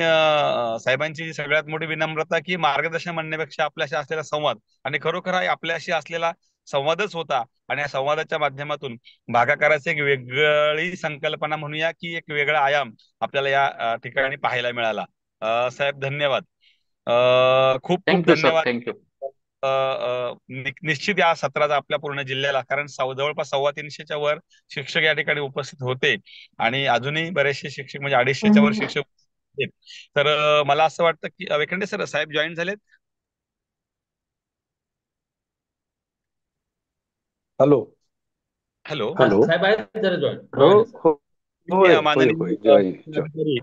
साहेबांची सगळ्यात मोठी विनम्रता की मार्गदर्शन म्हणण्यापेक्षा आपल्याशी असलेला संवाद, आणि खरोखर हा आपल्याशी असलेला संवादच होता. आणि या संवादाच्या माध्यमातून भागाकाराची एक वेगळी संकल्पना म्हणूया की एक वेगळा आयाम आपल्याला या ठिकाणी पाहायला मिळाला. साहेब धन्यवाद. खूप खूप थँक्यू सर, धन्यवाद. थँक्यू. निश्चित या सत्राचा आपल्या पूर्ण जिल्ह्याला, कारण जवळपास 350च्या वर शिक्षक या ठिकाणी उपस्थित होते आणि अजूनही बरेचसे शिक्षक म्हणजे 250च्या वर शिक्षक आहेत. तर मला असं वाटतं की वेखंडे सर साहेब जॉईन झालेत. Hello hello. साहेब आहेत जरा जॉईन हो जॉईन सर. हो होय होय होय जॉईन माननीय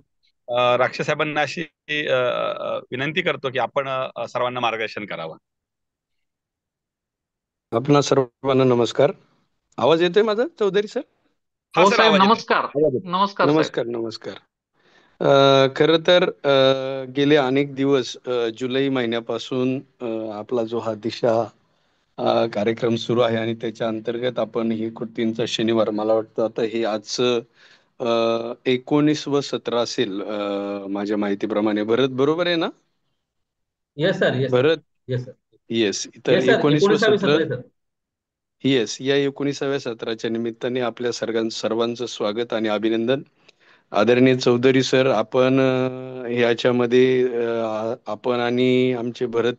राक्षस साहेबांना अशी विनंती करतो की आपण सर्वांना मार्गदर्शन करावं. आपणा सर्वांना नमस्कार. आवाज येतोय माझा चौधरी सर? हा हो सर, साहेब, आवाज येतोय. नमस्कार. नमस्कार साहेब. नमस्कार नमस्कार. खरं तर गेले अनेक दिवस जुलै महिन्यापासून आपला जो हा दिशा कार्यक्रम सुरू आहे आणि त्याच्या अंतर्गत आपण ही कृतींचा शनिवार, मला वाटतं आता हे आजचं 19व सत्र असेल माझ्या माहितीप्रमाणे. भरत बरोबर आहे ना? येस सर, येस सर, भरत येस सर, येस. तर येस सर. 19व 19वे सत्र, सत्र आहे सर. येस, या 19व्या सत्राच्या निमित्ताने आपल्या सर्वांचं स्वागत आणि अभिनंदन. आदरणीय चौधरी सर, आपण याच्यामध्ये आपण आणि आमचे भरत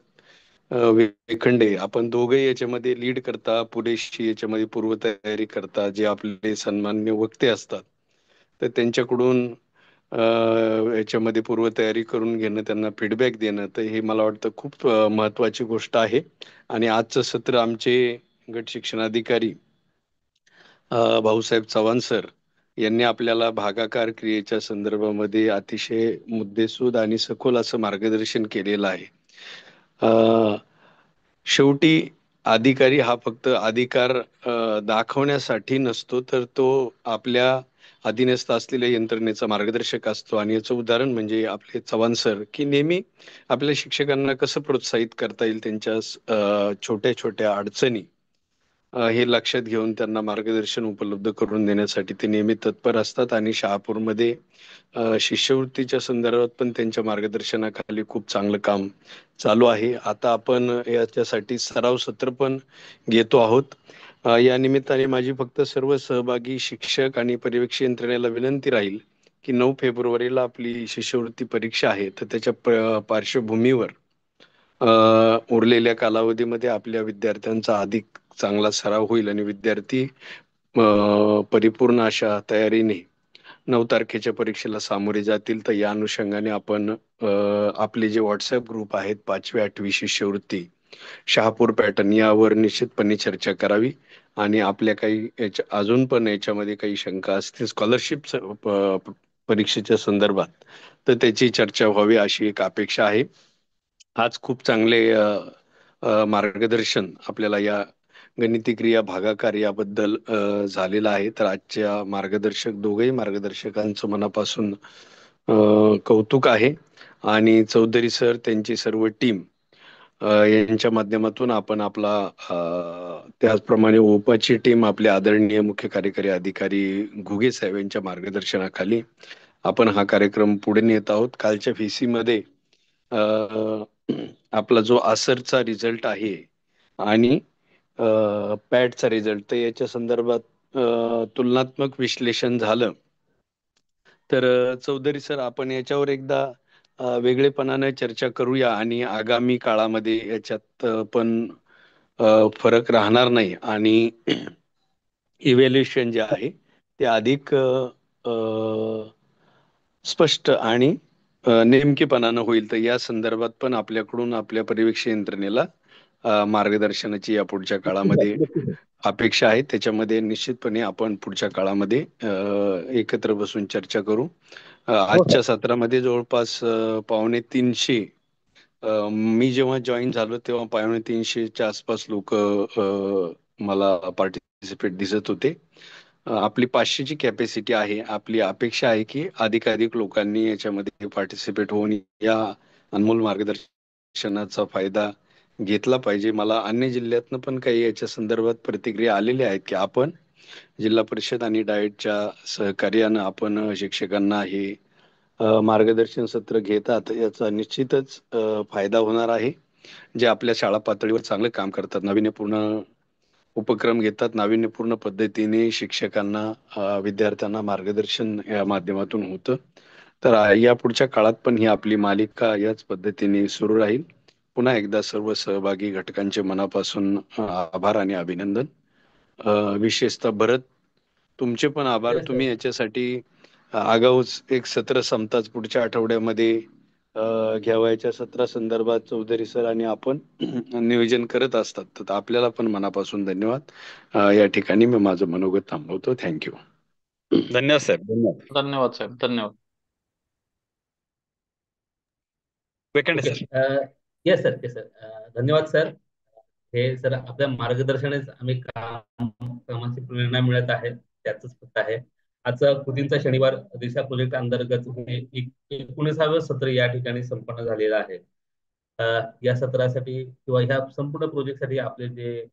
वेखंडे, आपण दोघे याच्यामध्ये लीड करता, पुरेशी याच्यामध्ये पूर्वतयारी करता. जे आपले सन्माननीय वक्ते असतात तर त्यांच्याकडून याच्यामध्ये पूर्वतयारी करून घेणं, त्यांना फीडबॅक देणं, तर हे मला वाटतं खूप महत्वाची गोष्ट आहे. आणि आजचं सत्र आमचे गट शिक्षणाधिकारी भाऊसाहेब चव्हाण सर यांनी आपल्याला भागाकार क्रियेच्या संदर्भामध्ये अतिशय मुद्देसूद आणि सखोल असं मार्गदर्शन केलेलं आहे. शेवटी अधिकारी हा फक्त अधिकार दाखवण्यासाठी नसतो, तर तो आपल्या अधीनस्थ असलेल्या यंत्रणेचा मार्गदर्शक असतो. आणि याचं उदाहरण म्हणजे आपले चव्हाण सर, की नेहमी आपल्या शिक्षकांना कसं प्रोत्साहित करता येईल, त्यांच्या छोट्या छोट्या अडचणी हे लक्षात घेऊन त्यांना मार्गदर्शन उपलब्ध करून देण्यासाठी ते नेहमी तत्पर असतात. आणि शहापूरमध्ये शिष्यवृत्तीच्या संदर्भात पण त्यांच्या मार्गदर्शनाखाली खूप चांगलं काम चालू आहे. आता आपण याच्यासाठी सराव सत्र पण घेतो आहोत. या निमित्ताने माझी फक्त सर्व सहभागी शिक्षक आणि पर्यवेक्षक यंत्रणेला विनंती राहील की 9 फेब्रुवारीला आपली शिष्यवृत्ती परीक्षा आहे, तर त्याच्या पार्श्वभूमीवर उरलेल्या कालावधीमध्ये आपल्या विद्यार्थ्यांचा अधिक चांगला सराव होईल आणि विद्यार्थी परिपूर्ण अशा तयारीने 9 तारखेच्या परीक्षेला सामोरे जातील. तर या अनुषंगाने आपण आपले जे व्हॉट्सअप ग्रुप आहेत 5वी 8वी शिष्यवृत्ती शहापूर पॅटर्न, यावर निश्चितपणे चर्चा करावी. आणि आपल्या काही अजून पण याच्यामध्ये काही शंका असतील स्कॉलरशिप परीक्षेच्या संदर्भात, तर त्याची चर्चा व्हावी अशी एक अपेक्षा आहे. आज खूप चांगले मार्गदर्शन आपल्याला या गणिती क्रिया भागाकार याबद्दल झालेलं आहे. तर आजच्या दोघेही मार्गदर्शकांचं मनापासून कौतुक आहे. आणि चौधरी सर, त्यांची सर्व टीम यांच्या माध्यमातून आपण आपला त्याचप्रमाणे ओपाची टीम आपले आदरणीय मुख्य कार्यकारी अधिकारी घुगे साहेब यांच्या मार्गदर्शनाखाली आपण हा कार्यक्रम पुढे नेत आहोत. कालच्या VC मध्ये आपला जो आसरचा रिझल्ट आहे आणि पॅटचा रिझल्ट, तर याच्या संदर्भात तुलनात्मक विश्लेषण झालं. तर चौधरी सर, आपण याच्यावर एकदा वेगळेपणाने चर्चा करूया आणि आगामी काळामध्ये याच्यात पण फरक राहणार नाही आणि इव्हॅल्युएशन जे आहे ते अधिक स्पष्ट आणि नेमकेपणानं होईल. तर या संदर्भात पण आपल्याकडून आपल्या पर्यवेक्षण यंत्रणेला मार्गदर्शनाची या पुढच्या काळामध्ये अपेक्षा आहे. त्याच्यामध्ये निश्चितपणे आपण पुढच्या काळामध्ये एकत्र बसून चर्चा करू. आजच्या सत्रामध्ये जवळपास 250 मी जेव्हा जॉईन झालो तेव्हा 250च्या आसपास लोक मला पार्टिसिपेट दिसत होते. आपली 500ची कॅपॅसिटी आहे. आपली अपेक्षा आहे की अधिकाधिक लोकांनी याच्यामध्ये पार्टिसिपेट होऊन या अनमोल मार्गदर्शनाचा फायदा घेतला पाहिजे. मला अन्य जिल्ह्यातनं पण काही याच्या संदर्भात प्रतिक्रिया आलेल्या आहेत की आपण जिल्हा परिषद आणि डाएटच्या सहकार्यानं आपण शिक्षकांना हे मार्गदर्शन सत्र घेतात याचा निश्चितच फायदा होणार आहे. जे आपल्या शाळा पातळीवर चांगलं काम करतात, नाविन्यपूर्ण उपक्रम घेतात, नाविन्यपूर्ण पद्धतीने शिक्षकांना विद्यार्थ्यांना मार्गदर्शन या माध्यमातून होतं. तर या पुढच्या काळात पण ही आपली मालिका याच पद्धतीने सुरू राहील. पुन्हा एकदा सर्व सहभागी घटकांचे मनापासून आभार आणि अभिनंदन. विशेषतः भरत, तुमचे पण आभार. तुम्ही याच्यासाठी आगाऊच एक सत्र संपताच पुढच्या आठवड्यामध्ये घ्यावयाच्या सत्रासंदर्भात चौधरी सर आणि आपण नियोजन करत असतात. तर आपल्याला पण मनापासून धन्यवाद. या ठिकाणी मी माझं मनोगत थांबवतो. थँक्यू. धन्यवाद साहेब. धन्यवाद. धन्यवाद साहेब. धन्यवाद. Vekande sir. Yes sir. Yes sir. धन्यवाद सर. हे सर आपल्या मार्गदर्शनानेच आम्ही कामाची प्रेरणा मिळत आहे, त्याच फक्त आहे. आजचा कृतींचा शनिवार दिशा प्रोजेक्ट अंतर्गत हे 19वे सत्र या ठिकाणी संपन्न झालेलं आहे. या सत्रासाठी किंवा ह्या संपूर्ण प्रोजेक्टसाठी आपले जे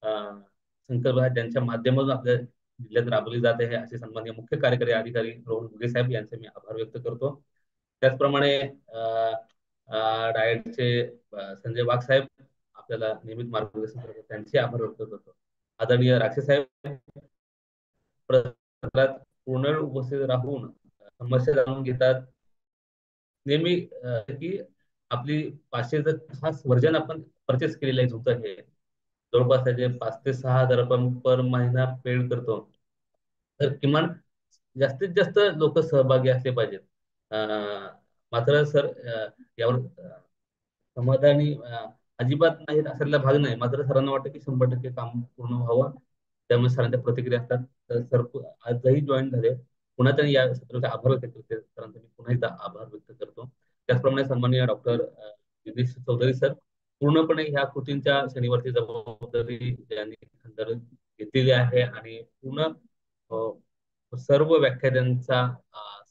संकल्प आहेत त्यांच्या माध्यमातून आपल्या जिल्ह्यात राबवली जात आहे असे सन्माननीय मुख्य कार्यकारी अधिकारी रोहन घुगे साहेब यांचे मी आभार व्यक्त करतो. त्याचप्रमाणे डाएटचे संजय वाघ साहेब आपल्याला नियमित मार्गदर्शन करतात, त्यांचे आभार व्यक्त करतो. आदरणीय राक्षे साहेब पूर्ण उपस्थित राहून समस्या जाणून घेतात. नेहमी की आपली 500चं खास वर्जन आपण परचेस केलेलं आहे तुमचं, हे जवळपास त्याचे 5 ते 6 हजार रुपये पर महिना पेड करतो. तर किमान जास्तीत जास्त लोक सहभागी असले पाहिजेत. मात्र सर यावर समाधानी अजिबात नाही असायला भाग नाही. मात्र सरांना वाटतं की 100% काम पूर्ण व्हावं, त्यामुळे सरांच्या प्रतिक्रिया असतात. तर सर आजही जॉईन झाले. पुन्हा त्यांनी या सत्राचा आभार व्यक्त करते. सरांचा मी पुन्हा एकदा आभार व्यक्त करतो. त्याचप्रमाणे सन्माननीय डॉक्टर दिनेश चौधरी सर पूर्णपणे ह्या कृतींच्या शनिवारची जबाबदारी त्यांनी घेतलेली आहे आणि पूर्ण सर्व व्याख्यानांचा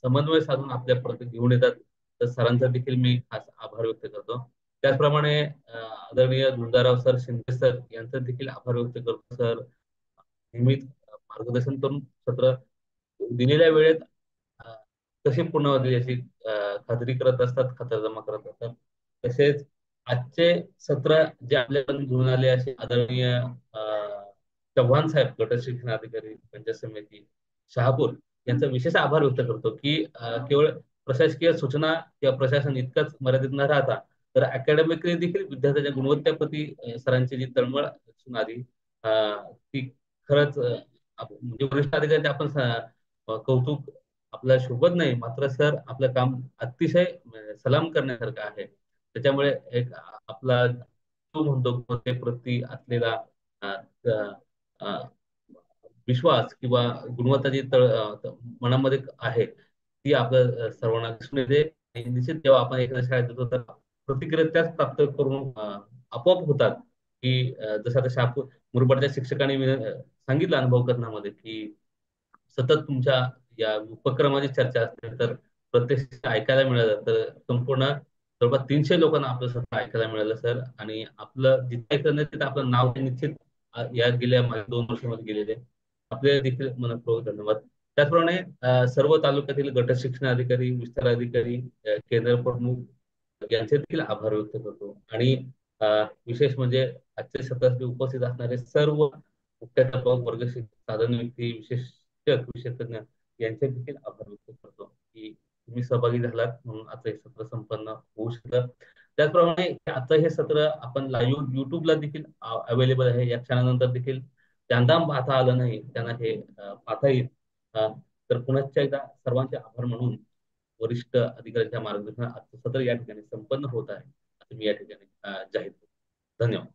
समन्वय साधून आपल्या प्रति घेऊन येतात. तर सरांचा देखील मी खास आभार व्यक्त करतो. त्याचप्रमाणे आदरणीय धुंदाराव सर, शिंदे सर यांचा देखील आभार व्यक्त करतो. सर नियमित मार्गदर्शन करून सत्र दिलेल्या वेळेत कशी पूर्ण होतील याची खात्री करत असतात, खातरजमा करत असतात. तसेच आजचे सत्र जे आपल्याकडून घेऊन आले असे आदरणीय चव्हाण साहेब, गट शिक्षण अधिकारी पंचायत समिती शहापूर यांचा विशेष आभार व्यक्त करतो की केवळ प्रशासकीय सूचना किंवा प्रशासन इतकंच मर्यादित न राहता तर अकॅडमिकली देखील विद्यार्थ्यांच्या गुणवत्तेप्रती सरांची जी तळमळ दिसून आली ती खरंच म्हणजे वरिष्ठ अधिकारी आपण कौतुक आपल्याला शोभत नाही. मात्र सर आपलं काम अतिशय सलाम करण्यासारखं आहे. त्याच्यामुळे एक आपला तो म्हणतो ते प्रती असलेला विश्वास किंवा गुणवत्ता जी मनामध्ये आहे ती आपल्या सर्वांना दिसून येते. निश्चित जेव्हा आपण एखाद्या शाळेत जातो तर प्रतिक्रिया त्याच प्राप्त करून आपोआप होतात की जसं आता शहापूर मुरबाडच्या शिक्षकांनी सांगितलं अनुभव कथनामध्ये की सतत तुमच्या या उपक्रमाची चर्चा असते तर प्रत्यक्ष ऐकायला मिळालं. तर संपूर्ण जवळपास 300 लोकांना आपलं सत्र ऐकायला मिळालं सर. आणि आपलं जिथे ऐकलं नाही तिथे आपलं नाव निश्चित या गेल्या 2 वर्षामध्ये गेलेले. आपले देखील मनपूर्वक धन्यवाद. त्याचप्रमाणे सर्व तालुक्यातील गट शिक्षण अधिकारी, विस्तार अधिकारी, केंद्र प्रमुख यांचे देखील आभार व्यक्त करतो. आणि विशेष म्हणजे आजच्या सत्रासाठी उपस्थित असणारे सर्व मुख्याध्यापक, वर्ग साधन व्यक्ती, विशेष विषय तज्ञ यांचे देखील आभार व्यक्त करतो की तुम्ही सहभागी झालात म्हणून आजचं हे सत्र संपन्न होऊ शकतं. त्याचप्रमाणे आजचं हे सत्र आपण लाईव्ह युट्यूबला देखील अवेलेबल आहे. या क्षणानंतर देखील ज्यांना पाहता आलं नाही त्यांना हे पाहता येईल. तर पुन्हा एकदा सर्वांचे आभार म्हणून वरिष्ठ अधिकाऱ्यांच्या मार्गदर्शनात आजचं सत्र या ठिकाणी संपन्न होत आहे असं मी या ठिकाणी जाहीर करतो. धन्यवाद.